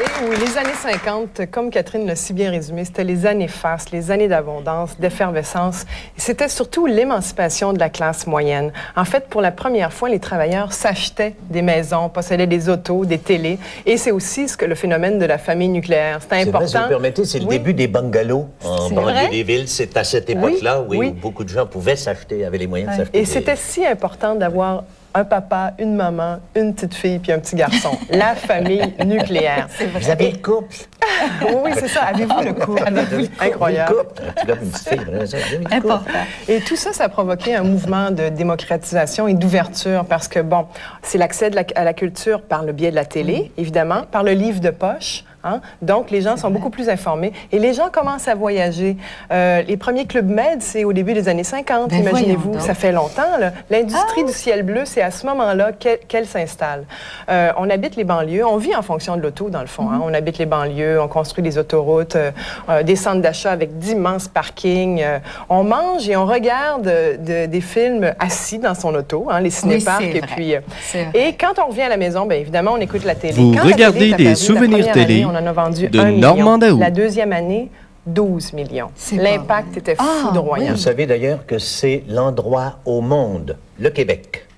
Et oui, les années 50, comme Catherine l'a si bien résumé, c'était les années fastes, les années d'abondance, d'effervescence. Et c'était surtout l'émancipation de la classe moyenne. En fait, pour la première fois, les travailleurs s'achetaient des maisons, possédaient des autos, des télés. Et c'est aussi le phénomène de la famille nucléaire. C'était important. Vrai, si vous me permettez, c'est le début des bungalows en banlieue des villes. C'est à cette époque-là, où beaucoup de gens pouvaient s'acheter, avaient les moyens de s'acheter. Et c'était si important d'avoir un papa, une maman, une petite fille puis un petit garçon. La famille nucléaire. Vous avez le couple? Oui, c'est ça. Avez-vous le couple? Incroyable. Important. Et tout ça, ça a provoqué un mouvement de démocratisation et d'ouverture parce que, bon, c'est l'accès à la culture par le biais de la télé, évidemment, par le livre de poche. Hein? Donc, les gens sont beaucoup plus informés et les gens commencent à voyager. Les premiers clubs med, c'est au début des années 50, imaginez-vous. Ça fait longtemps. L'industrie du ciel bleu, c'est à ce moment-là qu'elle s'installe. On habite les banlieues, on vit en fonction de l'auto, dans le fond. Hein? On habite les banlieues, on construit des autoroutes, des centres d'achat avec d'immenses parkings. On mange et on regarde des films assis dans son auto, hein, les cinéparcs. Oui, et quand on revient à la maison, bien évidemment, on écoute la télé. Vous regardez des souvenirs télé. On en a vendu de 1 Normand million. Daou. La deuxième année, 12 millions. L'impact était foudroyant. Vous savez d'ailleurs que c'est l'endroit au monde, le Québec,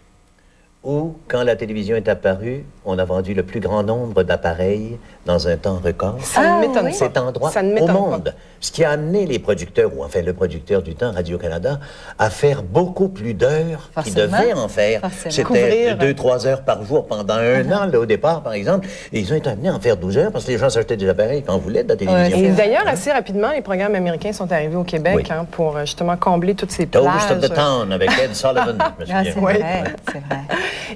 où, quand la télévision est apparue, on a vendu le plus grand nombre d'appareils dans un temps record. Ça ne m'étonne pas. Cet endroit au monde. Ce qui a amené les producteurs, ou enfin le producteur du temps, Radio-Canada, à faire beaucoup plus d'heures qu'ils devaient en faire. C'était 2-3 heures par jour pendant un an, là, au départ, par exemple. Et ils ont été amenés à en faire 12 heures parce que les gens s'achetaient des appareils quand voulaient de la télévision. Et d'ailleurs, assez rapidement, les programmes américains sont arrivés au Québec pour justement combler toutes ces plages. Toast of the Town avec Ed Sullivan. C'est vrai, c'est vrai.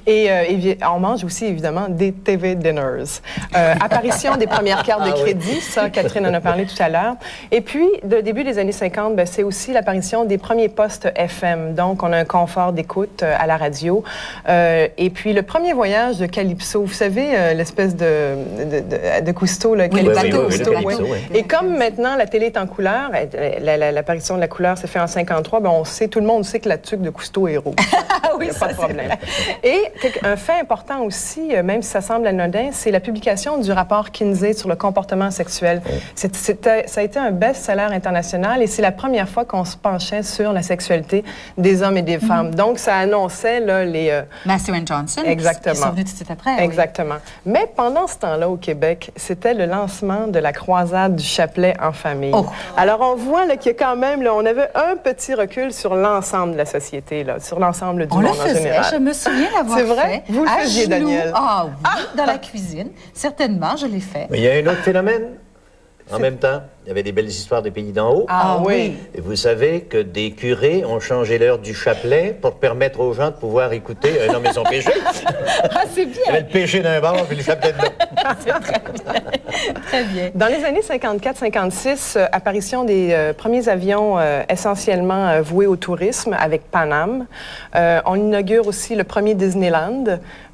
Et on mange aussi, évidemment, des TV dinners. Apparition des premières cartes de crédit, ça, Catherine en a parlé tout à l'heure. Et puis, de début des années 50, ben, c'est aussi l'apparition des premiers postes FM. Donc, on a un confort d'écoute à la radio. Et puis, le premier voyage de Calypso, vous savez, l'espèce de Cousteau, le bateau Cousteau. Et comme maintenant, la télé est en couleur, l'apparition de la couleur s'est faite en 53, ben, tout le monde sait que la tuque de Cousteau est rouge. Il n'y a pas de problème. Et un fait important aussi, même si ça semble anodin, c'est la publication du rapport Kinsey sur le comportement sexuel. Ça a été un best-seller international et c'est la première fois qu'on se penchait sur la sexualité des hommes et des femmes. Donc, ça annonçait là, les... Master and Johnson. Exactement. Ils sont venus tout de suite après. Exactement. Oui. Mais pendant ce temps-là, au Québec, c'était le lancement de la croisade du chapelet en famille. Oh. Alors, on voit là, qu'il y a quand même, là, on avait un petit recul sur l'ensemble de la société, là, sur l'ensemble du monde en général. Je me souviens l'avoir fait. C'est vrai? Vous le faisiez, Daniel? Ah oui, dans la cuisine. Certainement, je l'ai fait. Mais il y a un autre phénomène. En même temps, il y avait des belles histoires des pays d'en haut. Ah oui. Et vous savez que des curés ont changé l'heure du chapelet pour permettre aux gens de pouvoir écouter un homme et son péché. Ah, c'est bien. Il y avait le péché d'un bord puis le chapelet de l'autre. C'est très bien. Très bien. Dans les années 54-56, apparition des premiers avions essentiellement voués au tourisme avec Pan Am. On inaugure aussi le premier Disneyland.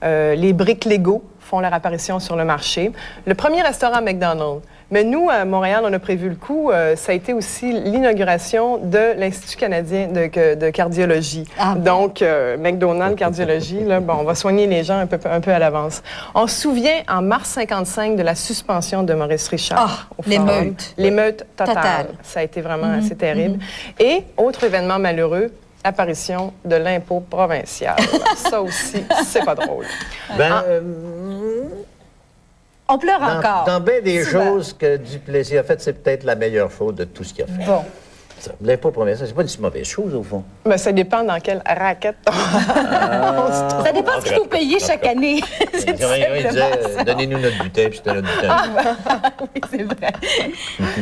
Les briques Lego font leur apparition sur le marché. Le premier restaurant McDonald's. Mais nous, à Montréal, on a prévu le coup. Ça a été aussi l'inauguration de l'Institut canadien de cardiologie. Ah, donc, McDonald's, cardiologie, là, bon, on va soigner les gens un peu à l'avance. On se souvient, en mars 55, de la suspension de Maurice Richard. L'émeute. L'émeute totale. Ça a été vraiment assez terrible. Et, autre événement malheureux, apparition de l'impôt provincial. Ça aussi, c'est pas drôle. On pleure encore. Dans bien des choses que Duplessis a faites, c'est peut-être la meilleure chose de tout ce qu'il a fait. Bon. L'impôt provincial, c'est pas une si mauvaise chose, au fond. Mais ça dépend dans quelle raquette Ça dépend de ce qu'il faut payer chaque année. Il disait, donnez-nous notre butin, puis c'était notre butin. Oui, c'est vrai.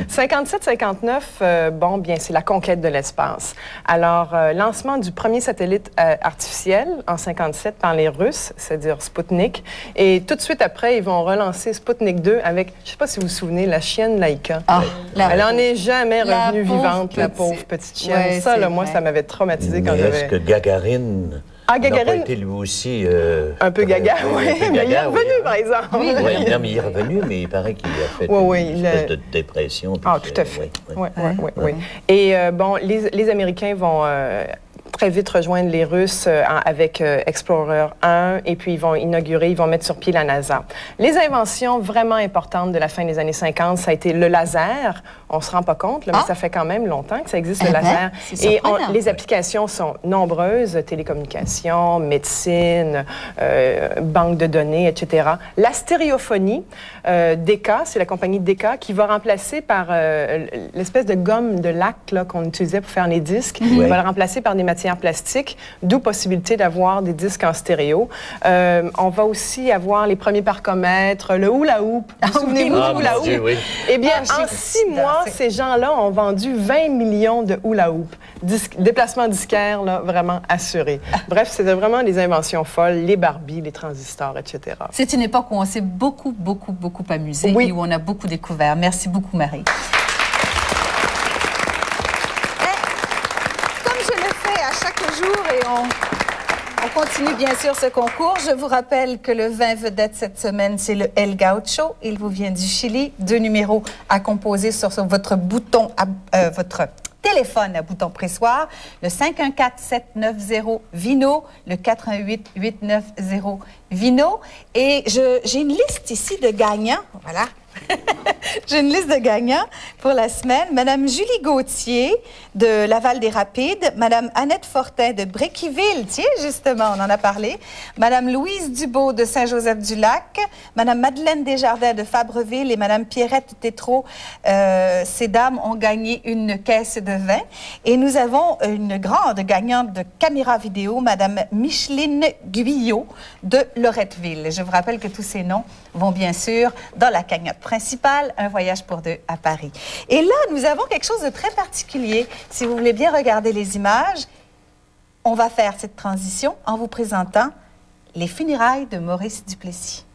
57-59, bon, bien, c'est la conquête de l'espace. Alors, lancement du premier satellite artificiel en 57 par les Russes, c'est-à-dire Sputnik. Et tout de suite après, ils vont relancer Sputnik 2 avec, je sais pas si vous vous souvenez, la chienne Laika. Elle en est jamais revenue vivante, la pauvre petite chienne. Ouais, ça, là, moi, ça m'avait traumatisé quand j'avais... Est-ce que Gagarine... Gagarine... n'a pas été lui aussi... un peu gaga, oui, mais il est revenu, par exemple. Oui, non, mais il est revenu, mais il paraît qu'il a fait une espèce de dépression. Ah, tout à fait. Oui. Et bon, les Américains vont... très vite rejoindre les Russes avec Explorer 1 et puis ils vont mettre sur pied la NASA. Les inventions vraiment importantes de la fin des années 50, ça a été le laser. On se rend pas compte, là, mais ça fait quand même longtemps que ça existe, le laser. Et les applications sont nombreuses, télécommunications, médecine, banque de données, etc. La stéréophonie, Decca, c'est la compagnie Decca qui va remplacer par l'espèce de gomme de lac qu'on utilisait pour faire les disques. On va le remplacer par des matières plastiques, d'où possibilité d'avoir des disques en stéréo. On va aussi avoir les premiers parcomètres, le hula hoop. Vous souvenez-vous du hula hoop? Oui. Eh bien, en 6 mois, ces gens-là ont vendu 20 millions de hula hoop. Déplacement disquaire, là, vraiment assuré. Bref, c'était vraiment des inventions folles, les Barbies, les transistors, etc. C'est une époque où on s'est beaucoup amusé et où on a beaucoup découvert. Merci beaucoup, Marie. Et on continue bien sûr ce concours. Je vous rappelle que le vin vedette cette semaine, c'est le El Gaucho. Il vous vient du Chili. 2 numéros à composer sur votre bouton, votre téléphone à bouton pressoir. Le 514-790-VINO, le 418-890-VINO. Et j'ai une liste ici de gagnants. Voilà. J'ai une liste de gagnants pour la semaine. Madame Julie Gauthier de Laval-des-Rapides, Madame Annette Fortin de Bréquiville, tiens, justement, on en a parlé, Madame Louise Dubault de Saint-Joseph-du-Lac, Madame Madeleine Desjardins de Fabreville et Madame Pierrette Tétrault. Ces dames ont gagné une caisse de vin. Et nous avons une grande gagnante de caméra vidéo, Madame Micheline Guyot de Loretteville. Je vous rappelle que tous ces noms vont bien sûr dans la cagnotte principale, un voyage pour 2 à Paris. Et là, nous avons quelque chose de très particulier. Si vous voulez bien regarder les images, on va faire cette transition en vous présentant les funérailles de Maurice Duplessis.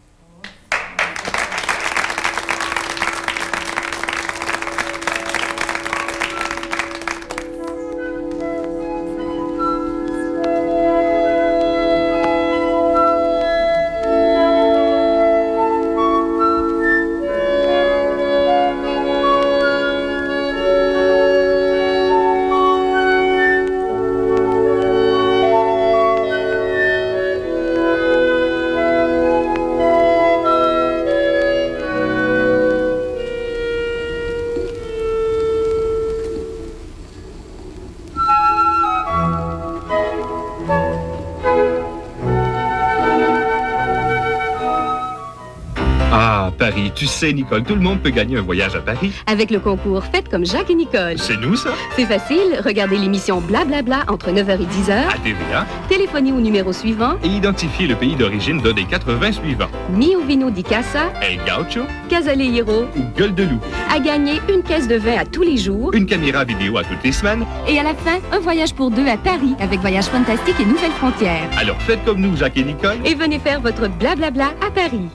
Tu sais, Nicole, tout le monde peut gagner un voyage à Paris. Avec le concours Faites comme Jacques et Nicole. C'est nous, ça? C'est facile. Regardez l'émission Blablabla entre 9h et 10h. À TVA. Téléphonez au numéro suivant. Et identifiez le pays d'origine d'un des 80 suivants. Mio Vino di Casa. El Gaucho. Casalero. Ou Gueule de loup. À gagner une caisse de vin à tous les jours. Une caméra vidéo à toutes les semaines. Et à la fin, un voyage pour deux à Paris avec Voyage Fantastique et Nouvelles Frontières. Alors faites comme nous, Jacques et Nicole. Et venez faire votre Blablabla à Paris.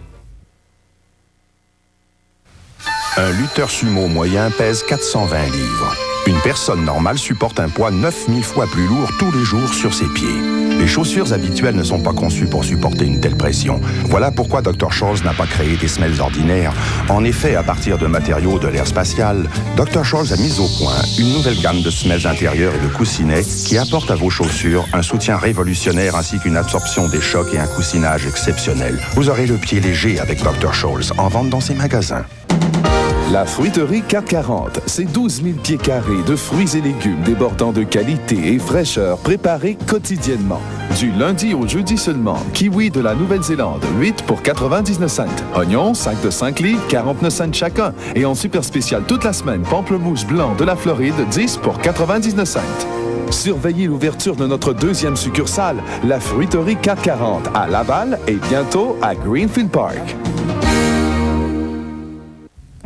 Un lutteur sumo moyen pèse 420 livres. Une personne normale supporte un poids 9000 fois plus lourd tous les jours sur ses pieds. Les chaussures habituelles ne sont pas conçues pour supporter une telle pression. Voilà pourquoi Dr. Scholl's n'a pas créé des semelles ordinaires. En effet, à partir de matériaux de l'ère spatiale, Dr. Scholl's a mis au point une nouvelle gamme de semelles intérieures et de coussinets qui apportent à vos chaussures un soutien révolutionnaire ainsi qu'une absorption des chocs et un coussinage exceptionnel. Vous aurez le pied léger avec Dr. Scholl's, en vente dans ses magasins. La fruiterie 440, c'est 12 000 pieds carrés de fruits et légumes débordant de qualité et fraîcheur préparés quotidiennement. Du lundi au jeudi seulement, kiwi de la Nouvelle-Zélande, 8 pour 99 cents. Oignons, 5 de 5 livres, 49 cents chacun. Et en super spécial toute la semaine, pamplemousse blanc de la Floride, 10 pour 99 cents. Surveillez l'ouverture de notre deuxième succursale, la fruiterie 440, à Laval et bientôt à Greenfield Park.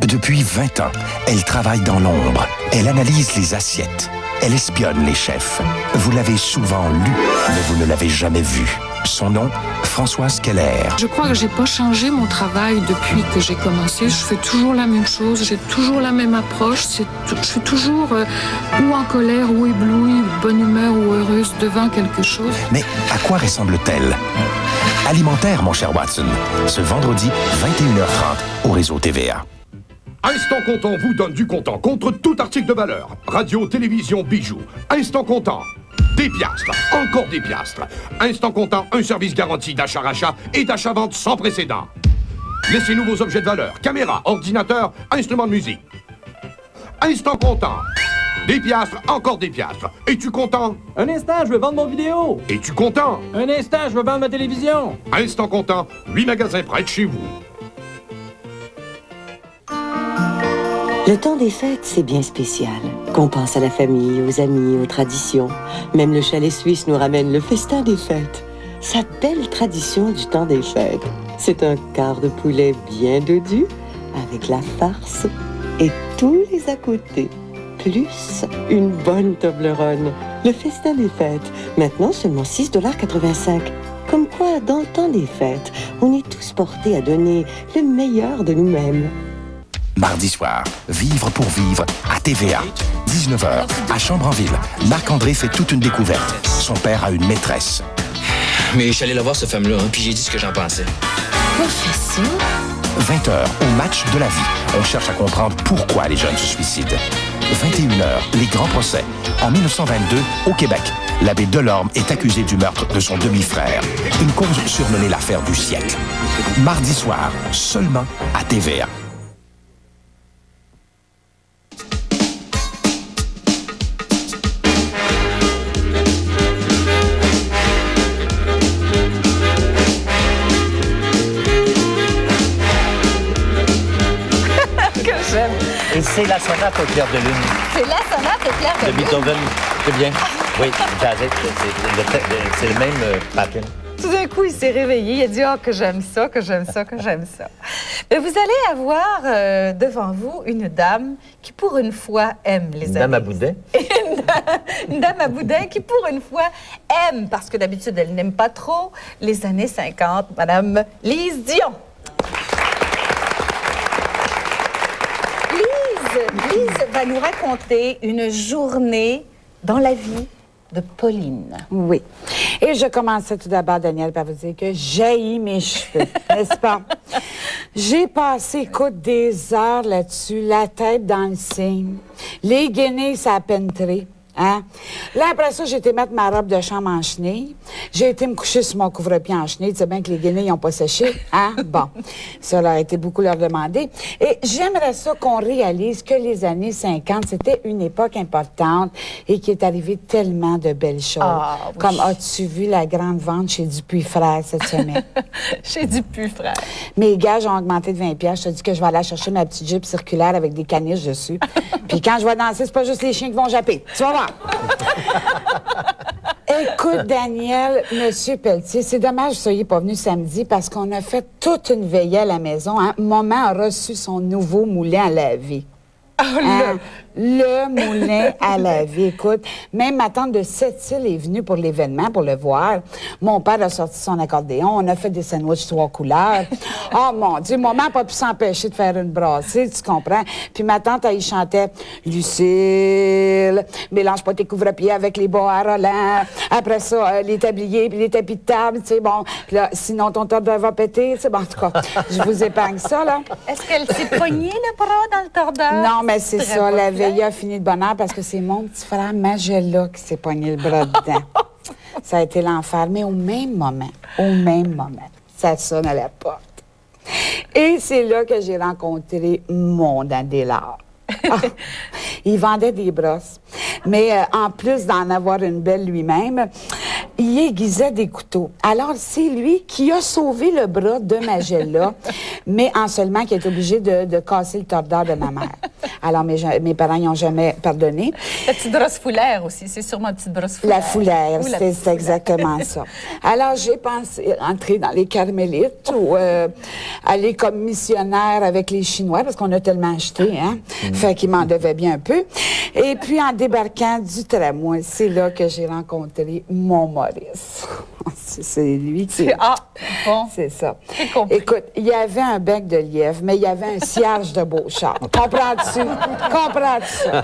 Depuis 20 ans, elle travaille dans l'ombre. Elle analyse les assiettes. Elle espionne les chefs. Vous l'avez souvent lu, mais vous ne l'avez jamais vu. Son nom, Françoise Keller. Je crois que j'ai pas changé mon travail depuis que j'ai commencé. Je fais toujours la même chose, j'ai toujours la même approche. Je suis toujours ou en colère, ou éblouie, ou de bonne humeur, ou heureuse devant quelque chose. Mais à quoi ressemble-t-elle? Alimentaire, mon cher Watson. Ce vendredi, 21h30, au réseau TVA. Instant Comptant vous donne du comptant contre tout article de valeur. Radio, télévision, bijoux. Instant Comptant. Des piastres, encore des piastres. Instant Comptant, un service garanti d'achat-rachat et d'achat-vente sans précédent. Laissez-nous vos objets de valeur. Caméra, ordinateur, instruments de musique. Instant Comptant. Des piastres, encore des piastres. Es-tu content? Un instant, je veux vendre mon vidéo. Es-tu content? Un instant, je veux vendre ma télévision. Instant Comptant, 8 magasins près de chez vous. Le temps des fêtes, c'est bien spécial. Qu'on pense à la famille, aux amis, aux traditions. Même le chalet suisse nous ramène le festin des fêtes. Sa belle tradition du temps des fêtes. C'est un quart de poulet bien dodu, avec la farce et tous les à côté. Plus une bonne Toblerone. Le festin des fêtes. Maintenant, seulement 6,85 $. Comme quoi, dans le temps des fêtes, on est tous portés à donner le meilleur de nous-mêmes. Mardi soir, Vivre pour vivre à TVA. 19h, à Chambranville. Marc-André fait toute une découverte. Son père a une maîtresse. Mais je suis allé le voir, ce femme-là, puis j'ai dit ce que j'en pensais. Professeur? 20h, au match de la vie. On cherche à comprendre pourquoi les jeunes se suicident. 21h, les grands procès. En 1922, au Québec, l'abbé Delorme est accusé du meurtre de son demi-frère. Une cause surnommée l'affaire du siècle. Mardi soir, seulement à TVA. Et c'est la sonate au clair de lune. C'est la sonate au clair de De lune. Beethoven. C'est bien. Oui, c'est le même pattern. Tout d'un coup, il s'est réveillé. Il a dit « Oh, que j'aime ça, que j'aime ça, que j'aime ça. » Mais vous allez avoir devant vous une dame qui, pour une fois, aime les Une dame à boudin. Une dame à boudin qui, pour une fois, aime, parce que d'habitude, elle n'aime pas trop, les années 50, Madame Lise Dion. Lise va nous raconter une journée dans la vie de Pauline. Oui. Et je commençais tout d'abord, Daniel, par vous dire que j'haïs mes cheveux, n'est-ce pas? J'ai passé, écoute, des heures là-dessus, la tête dans le cygne, les guenilles, ça a pénétré. Hein? Là, après ça, j'ai été mettre ma robe de chambre en chenille. J'ai été me coucher sur mon couvre-pied en chenille. Tu sais bien que les guenilles n'ont pas séché. Hein? Bon, ça leur a été beaucoup leur demander. Et j'aimerais ça qu'on réalise que les années 50, c'était une époque importante et qu'il est arrivé tellement de belles choses. Ah, oui. Comme, as-tu vu la grande vente chez Dupuis Frères cette semaine? Chez Dupuis Frères. Mes gages ont augmenté de 20 $. Je te dis que je vais aller chercher ma petite jupe circulaire avec des caniches dessus. Puis quand je vais danser, c'est pas juste les chiens qui vont japper. Tu vas voir. Écoute, Daniel, Monsieur Pelletier, c'est dommage que vous soyez pas venu samedi parce qu'on a fait toute une veillée à la maison. Hein? Maman a reçu son nouveau moulin à laver. Hein? Le moulin à laver. Écoute, même ma tante de Sept-Îles est venue pour l'événement, pour le voir. Mon père a sorti son accordéon. On a fait des sandwichs 3 couleurs. Oh mon Dieu, maman n'a pas pu s'empêcher de faire une brassée, tu comprends? Puis ma tante, elle y chantait « Lucille, mélange pas tes couvre-pieds avec les bas à Roland. Après ça, les tabliers puis les tapis de table, tu sais, bon. Puis là, sinon ton tordeur va péter, c'est bon. En tout cas, je vous épargne ça, là. » Est-ce qu'elle s'est pognée le bras dans le tordeur? Non, mais c'est ça, la veille a fini de bonheur parce que c'est mon petit frère Magella qui s'est pogné le bras dedans. Ça a été l'enfer, mais au même moment, ça sonne à la porte. Et c'est là que j'ai rencontré mon Dandélard. Ah, il vendait des brosses. Mais en plus d'en avoir une belle lui-même, il aiguisait des couteaux. Alors, c'est lui qui a sauvé le bras de Magella, mais en seulement qui est obligé de casser le tordeur de ma mère. Alors, mes parents n'ont jamais pardonné. La petite brosse foulaire aussi, c'est sûrement une petite brosse foulaire. La foulaire, c'est exactement ça. Alors, j'ai pensé entrer dans les Carmélites ou aller comme missionnaire avec les Chinois, parce qu'on a tellement acheté, hein? Fait qu'ils m'en devaient bien un peu. Et puis, en débarquant du tramway, c'est là que j'ai rencontré mon Maurice. C'est lui qui... Ah, bon. C'est ça. Écoute, il y avait un bec de lièvre, mais il y avait un cierge de Beauchard. Comprends-tu? Comprends-tu ça?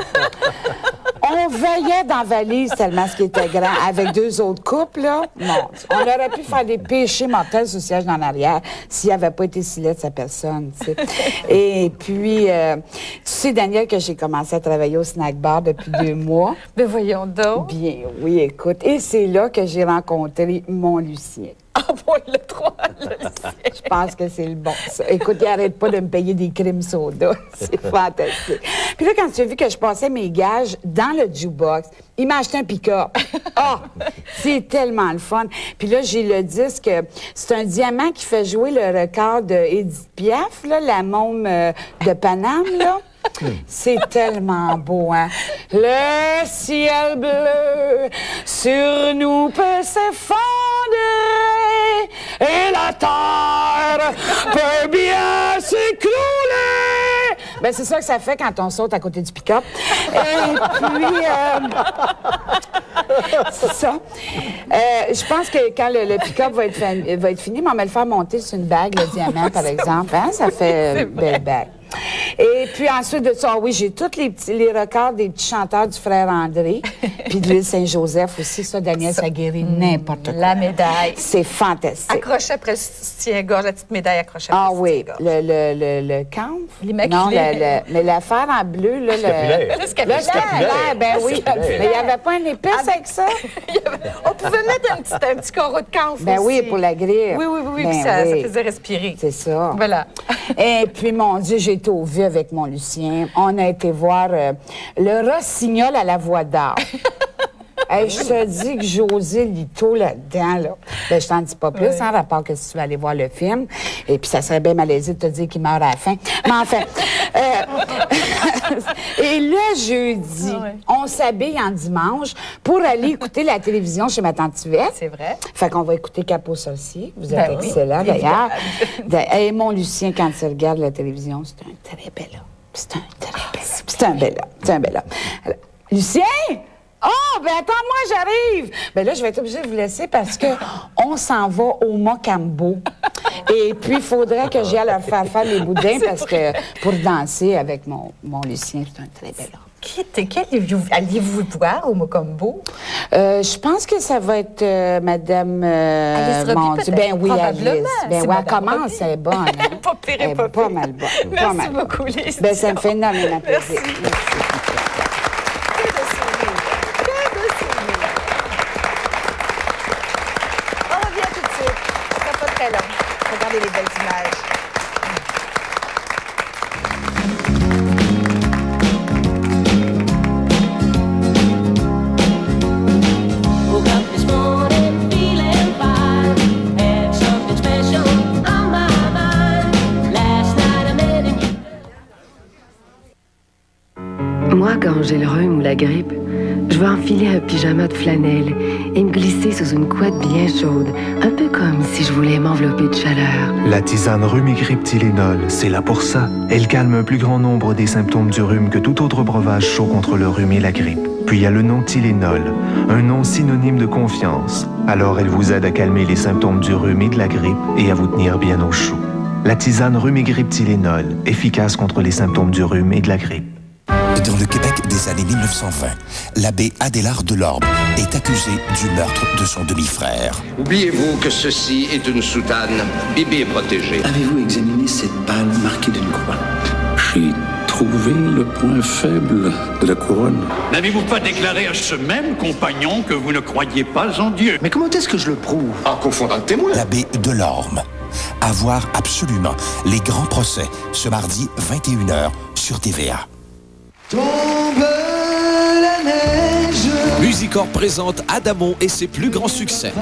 On veillait dans la valise tellement ce qui était grand, avec 2 autres couples, là. Non, on aurait pu faire des péchés mortels sur le siège dans l'arrière s'il n'y avait pas été si laid de sa personne, tu sais. Et puis, tu sais, Daniel, que j'ai commencé à travailler au snack bar depuis 2 mois. Mais voyons donc. Bien, oui, écoute. Et c'est là que j'ai rencontré mon Lucien. Ah bon, le 3, le Lucien. Je pense que c'est le bon, ça. Écoute, il n'arrête pas de me payer des crimes soda. C'est fantastique. Puis là, quand tu as vu que je passais mes gages dans le jukebox, il m'a acheté un pick-up. Ah! C'est tellement le fun. Puis là, j'ai le disque. C'est un diamant qui fait jouer le record de Edith Piaf, là, la môme de Paname, là. C'est tellement beau, hein? Le ciel bleu sur nous peut s'effondrer et la terre peut bien s'écrouler. Ben, c'est ça que ça fait quand on saute à côté du pick-up. Et puis, c'est ça. Je pense que quand le pick-up va être fini, on va le faire monter sur une bague, le diamant, par exemple. Hein? Ça fait une belle bague. Et puis ensuite de ça, oui, j'ai tous les records des petits chanteurs du frère André, puis de l'île Saint-Joseph aussi. Ça, Daniel, ça guérit n'importe quoi. La médaille. C'est fantastique. Accroché après le soutien-gorge, la petite médaille accrochée après le soutien-gorge. Le camp? L'immaculée. Non, mais l'affaire en bleu, là. Le scapulaire. Ben oui. Mais il n'y avait pas un épice avec ça? On pouvait mettre un petit carreau de camphre ben aussi. oui, pour la grille. Oui, Ben puis ça faisait respirer. C'est ça. Voilà. Et puis, mon Dieu, j'ai été au vu avec mon Lucien. On a été voir le Rossignol à la Voix d'Or. Hey, je te dis que José Lito là-dedans, là. Ben, je t'en dis pas plus, hein, à part que si tu vas aller voir le film. Et puis, ça serait bien malaisé de te dire qu'il meurt à la fin. Mais enfin. Et le jeudi, on s'habille en dimanche pour aller écouter la télévision chez ma tante Yvette. C'est vrai. Fait qu'on va écouter Capot Sorcier. Vous êtes excellent, d'ailleurs. Et mon Lucien, quand il regarde la télévision, c'est un très bel homme. C'est un très bel homme. C'est un bel homme. C'est un bel homme. Alors, Lucien! Oh, ben attends-moi, j'arrive! Ben là, je vais être obligée de vous laisser parce que on s'en va au Mocambo. Et puis, il faudrait que j'aille leur faire les boudins parce que pour danser avec mon Lucien, c'est un très bel homme. Quel alliez-vous voir au Mocambo? Je pense que ça va être Madame... Alice Roby, peut-être? Ben oui, Probablement. Alice. Ben oui, elle commence, elle est bonne. Hein? Pas pire et pas pas mal bonne. Merci beaucoup, Lise. Ben, ça me fait énormément plaisir. Merci. Merci. Quand j'ai le rhume ou la grippe, je vais enfiler un pyjama de flanelle et me glisser sous une couette bien chaude, un peu comme si je voulais m'envelopper de chaleur. La tisane rhume-grippe Tylenol, c'est là pour ça. Elle calme un plus grand nombre des symptômes du rhume que tout autre breuvage chaud contre le rhume et la grippe. Puis il y a le nom Tylenol, un nom synonyme de confiance. Alors elle vous aide à calmer les symptômes du rhume et de la grippe et à vous tenir bien au chaud. La tisane rhume-grippe Tylenol, efficace contre les symptômes du rhume et de la grippe. Dans le Québec des années 1920, l'abbé Adélard Delorme est accusé du meurtre de son demi-frère. Oubliez-vous que ceci est une soutane. Bibi est protégé. Avez-vous examiné cette balle marquée d'une croix? J'ai trouvé le point faible de la couronne. N'avez-vous pas déclaré à ce même compagnon que vous ne croyiez pas en Dieu? Mais comment est-ce que je le prouve? En confondant le témoin. L'abbé Delorme. À voir absolument les grands procès ce mardi 21h sur TVA. Tombe la neige. Musicor présente Adamo et ses plus grands succès.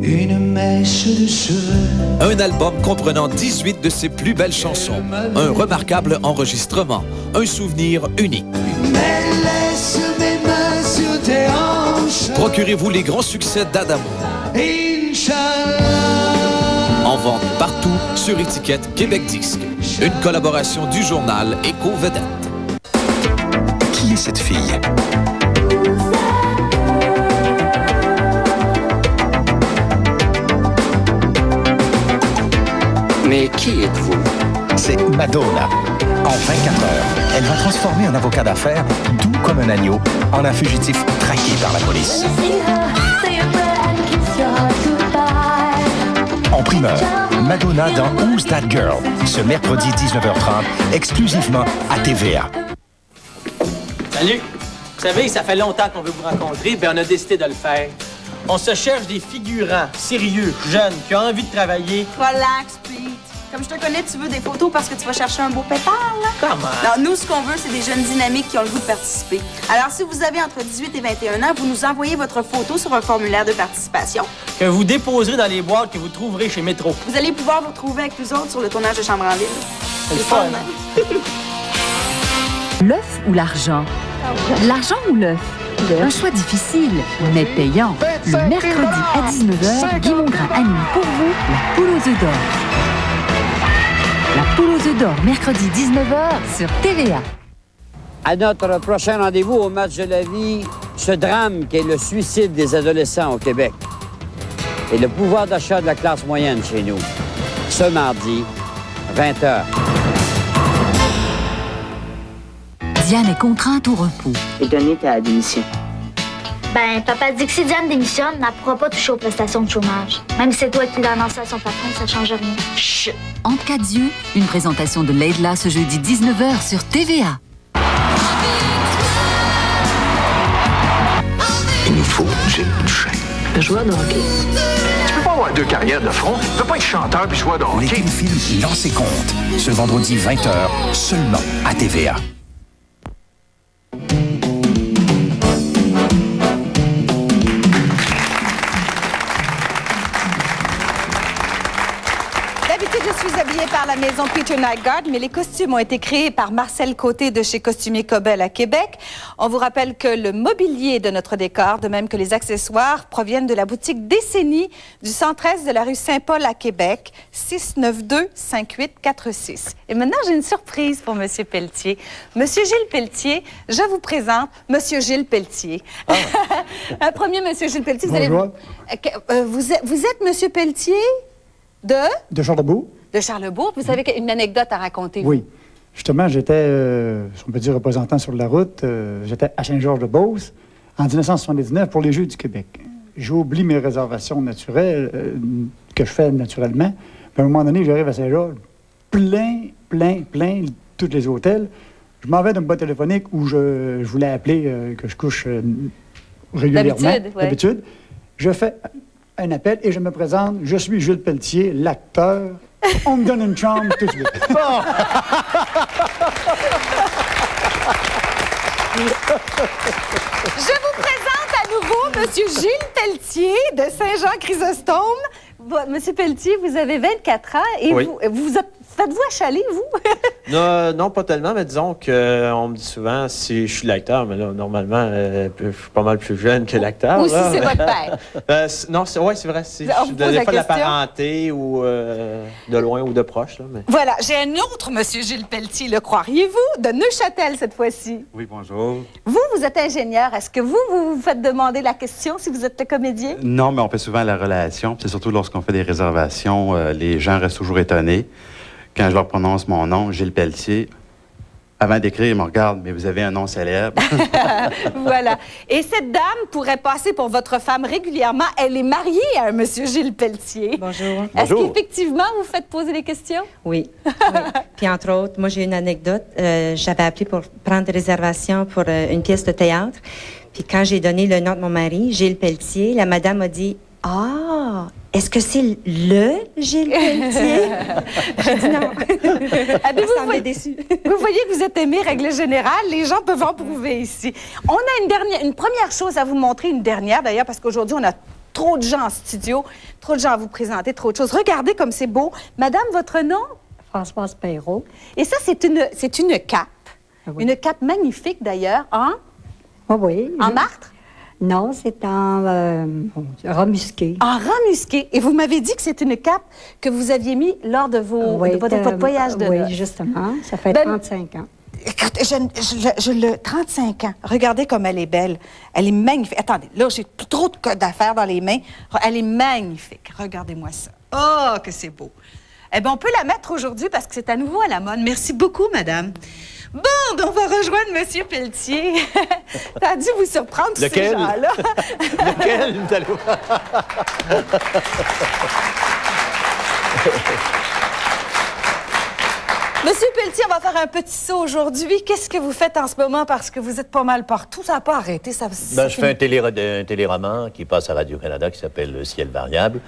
Une mèche de cheveux. Un album comprenant 18 de ses plus belles chansons. Un remarquable enregistrement. Un souvenir unique. Mais laisse mes mains sur tes hanches. Procurez-vous les grands succès d'Adamo. Inch'Allah. En vente partout sur étiquette Québec Disque. Une collaboration du journal Éco-Vedette. Qui est cette fille? Mais qui êtes-vous? C'est Madonna. En 24 heures, elle va transformer un avocat d'affaires doux comme un agneau en un fugitif traqué par la police. En primeur, Madonna dans Who's That Girl, ce mercredi 19h30, exclusivement à TVA. Salut! Vous savez, ça fait longtemps qu'on veut vous rencontrer, ben on a décidé de le faire. On se cherche des figurants, sérieux, jeunes, qui ont envie de travailler. Relax, Pete. Comme je te connais, tu veux des photos parce que tu vas chercher un beau pétard, là? Comment? Non, nous, ce qu'on veut, c'est des jeunes dynamiques qui ont le goût de participer. Alors, si vous avez entre 18 et 21 ans, vous nous envoyez votre photo sur un formulaire de participation. Que vous déposerez dans les boîtes que vous trouverez chez Métro. Vous allez pouvoir vous retrouver avec nous autres sur le tournage de Chambre en ville. C'est le fun, hein? L'œuf ou l'argent? L'argent ou l'œuf? Un choix difficile, mais payant. Le mercredi à 19h, Guy Mongrain anime pour vous la poule aux œufs d'or. La poule aux œufs d'or, mercredi 19h sur TVA. À notre prochain rendez-vous au match de la vie, ce drame qui est le suicide des adolescents au Québec et le pouvoir d'achat de la classe moyenne chez nous. Ce mardi, 20h. Diane est contrainte au repos. Et donner ta démission. Ben, papa dit que si Diane démissionne, elle ne pourra pas toucher aux prestations de chômage. Même si c'est toi qui l'as annoncé à son patron, ça ne change rien. Chut! Entre quatre yeux, une présentation de Leïla ce jeudi 19h sur TVA. Il nous faut Jim Boucher. Un joueur de hockey. Tu peux pas avoir deux carrières de front. Tu peux pas être chanteur puis joueur de hockey. Les téléfilms Lancez compte, ce vendredi 20h, seulement à TVA. D'habitude, je suis habillée par la maison Peter Nightguard, mais les costumes ont été créés par Marcel Côté de chez Costumier Cobel à Québec. On vous rappelle que le mobilier de notre décor, de même que les accessoires, proviennent de la boutique Décennie du 113 de la rue Saint-Paul à Québec, 692-5846. Et maintenant, j'ai une surprise pour M. Pelletier. Monsieur Gilles Pelletier, je vous présente M. Gilles Pelletier. Ah. Un premier M. Gilles Pelletier. Bonjour. Vous êtes M. Pelletier de Charlebourg. De Charlebourg. Vous avez une anecdote à raconter? Oui. Justement, j'étais, on peut dire, représentant sur la route. J'étais à Saint-Georges-de-Beauce en 1979 pour les Jeux du Québec. J'oublie mes réservations naturelles, que je fais naturellement. Puis à un moment donné, j'arrive à Saint-Georges, plein, tous les hôtels. Je m'en vais d'un boîte téléphonique où je voulais appeler, que je couche régulièrement. D'habitude. Je fais un appel et je me présente. Je suis Gilles Pelletier, l'acteur. On me donne une chambre tout de suite. Je vous présente à nouveau M. Gilles Pelletier de Saint-Jean-Chrysostome. Monsieur Pelletier, vous avez 24 ans et oui. vous êtes Faites-vous achaler, vous? Non, pas tellement, mais disons qu'on me dit souvent si je suis l'acteur, mais là, normalement, je suis pas mal plus jeune que l'acteur. Ou si c'est votre père. Non, c'est vrai. Si je suis des fois de la parenté ou de loin ou de proche. Là, mais... Voilà, j'ai un autre monsieur Gilles Pelletier, le croiriez-vous, de Neuchâtel cette fois-ci. Oui, bonjour. Vous êtes ingénieur. Est-ce que vous faites demander la question si vous êtes le comédien? Non, mais on fait souvent la relation. C'est surtout lorsqu'on fait des réservations, les gens restent toujours étonnés. Quand je leur prononce mon nom, Gilles Pelletier, avant d'écrire, ils me regardent, mais vous avez un nom célèbre. Voilà. Et cette dame pourrait passer pour votre femme régulièrement. Elle est mariée à un monsieur Gilles Pelletier. Bonjour. Est-ce qu'effectivement, vous faites poser les questions? Oui. Puis entre autres, moi, j'ai une anecdote. J'avais appelé pour prendre des réservations pour une pièce de théâtre. Puis quand j'ai donné le nom de mon mari, Gilles Pelletier, la madame a dit « Ah, est-ce que c'est le Gilles Pelletier? » J'ai dit non. Vous voyez que vous êtes aimé, règle générale. Les gens peuvent en prouver ici. On a une première chose à vous montrer, une dernière d'ailleurs, parce qu'aujourd'hui, on a trop de gens en studio, trop de gens à vous présenter, trop de choses. Regardez comme c'est beau. Madame, votre nom? Françoise Perrault. Et ça, c'est une cape. Oui. Une cape magnifique d'ailleurs, hein? Oh oui. En martre? Non, c'est en remusqué. En remusqué. Et vous m'avez dit que c'est une cape que vous aviez mis lors de votre voyage de noces. Oui, justement. Ça fait 35 ans. Écoutez, je 35 ans. Regardez comme elle est belle. Elle est magnifique. Attendez, là, j'ai trop d'affaires dans les mains. Elle est magnifique. Regardez-moi ça. Oh, que c'est beau. Eh bien, on peut la mettre aujourd'hui parce que c'est à nouveau à la mode. Merci beaucoup, madame. Bon, ben on va rejoindre M. Pelletier. Ça a dû vous surprendre, ces gens-là. Lequel? Vous allez voir. Monsieur Pelletier, on va faire un petit saut aujourd'hui. Qu'est-ce que vous faites en ce moment? Parce que vous êtes pas mal partout. Ça n'a pas arrêté. Je fais un téléroman qui passe à Radio-Canada qui s'appelle Le Ciel variable.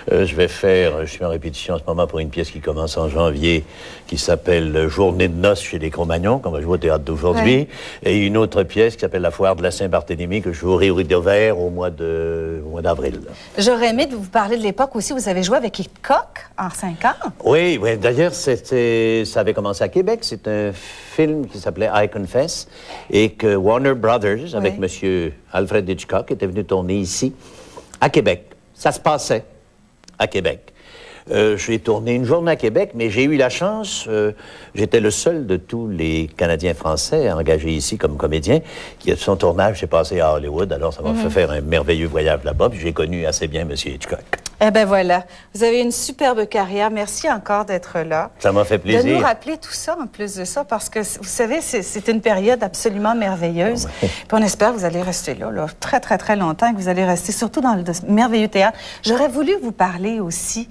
Je suis en répétition en ce moment pour une pièce qui commence en janvier qui s'appelle Journée de noces chez les Cro-Magnons, qu'on va jouer au théâtre d'aujourd'hui. Ouais. Et une autre pièce qui s'appelle La Foire de la Saint-Barthélemy que je jouerai au Rideau Vert au mois d'avril. J'aurais aimé de vous parler de l'époque aussi. Vous avez joué avec Hitchcock en 5 ans. Oui. D'ailleurs, ça avait commencé à Québec. C'est un film qui s'appelait I Confess et que Warner Brothers, avec M. Alfred Hitchcock, était venu tourner ici, à Québec. Ça se passait à Québec. J'ai tourné une journée à Québec, mais j'ai eu la chance, j'étais le seul de tous les Canadiens français engagés ici comme comédien, qui son tournage s'est passé à Hollywood, alors ça m'a fait faire un merveilleux voyage là-bas, puis j'ai connu assez bien M. Hitchcock. Eh bien voilà, vous avez une superbe carrière. Merci encore d'être là. Ça m'a fait plaisir. De nous rappeler tout ça en plus de ça, parce que vous savez, c'est une période absolument merveilleuse. Puis on espère que vous allez rester là, très, très, très longtemps, que vous allez rester surtout dans le merveilleux théâtre. J'aurais voulu vous parler aussi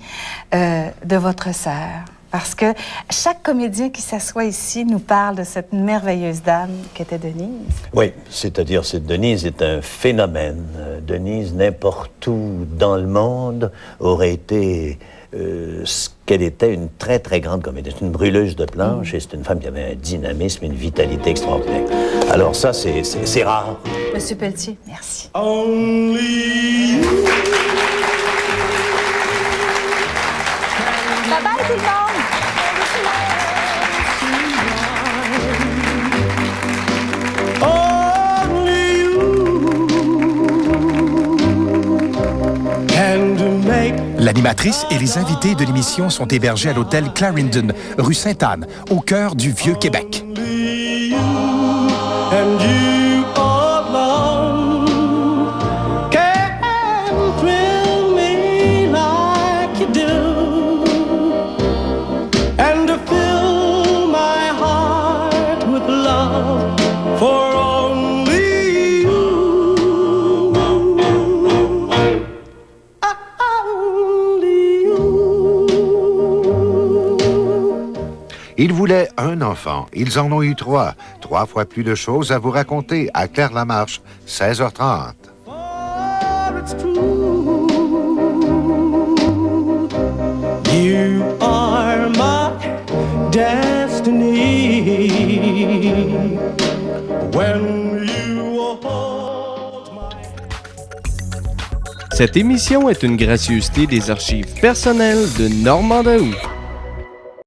de votre sœur. Parce que chaque comédien qui s'assoit ici nous parle de cette merveilleuse dame qu'était Denise. Oui, c'est-à-dire que Denise est un phénomène. Denise, n'importe où dans le monde, aurait été ce qu'elle était, une très, très grande comédienne. C'est une brûleuse de planche et c'est une femme qui avait un dynamisme, une vitalité extraordinaire. Alors ça, c'est rare. Monsieur Pelletier, merci. Bye-bye tout le monde! L'animatrice et les invités de l'émission sont hébergés à l'hôtel Clarendon, rue Sainte-Anne, au cœur du Vieux-Québec. Ils voulaient un enfant. Ils en ont eu 3. 3 fois plus de choses à vous raconter à Claire-Lamarche, 16h30. You are my destiny. When you hold my... Cette émission est une gracieuseté des archives personnelles de Normand Daoust.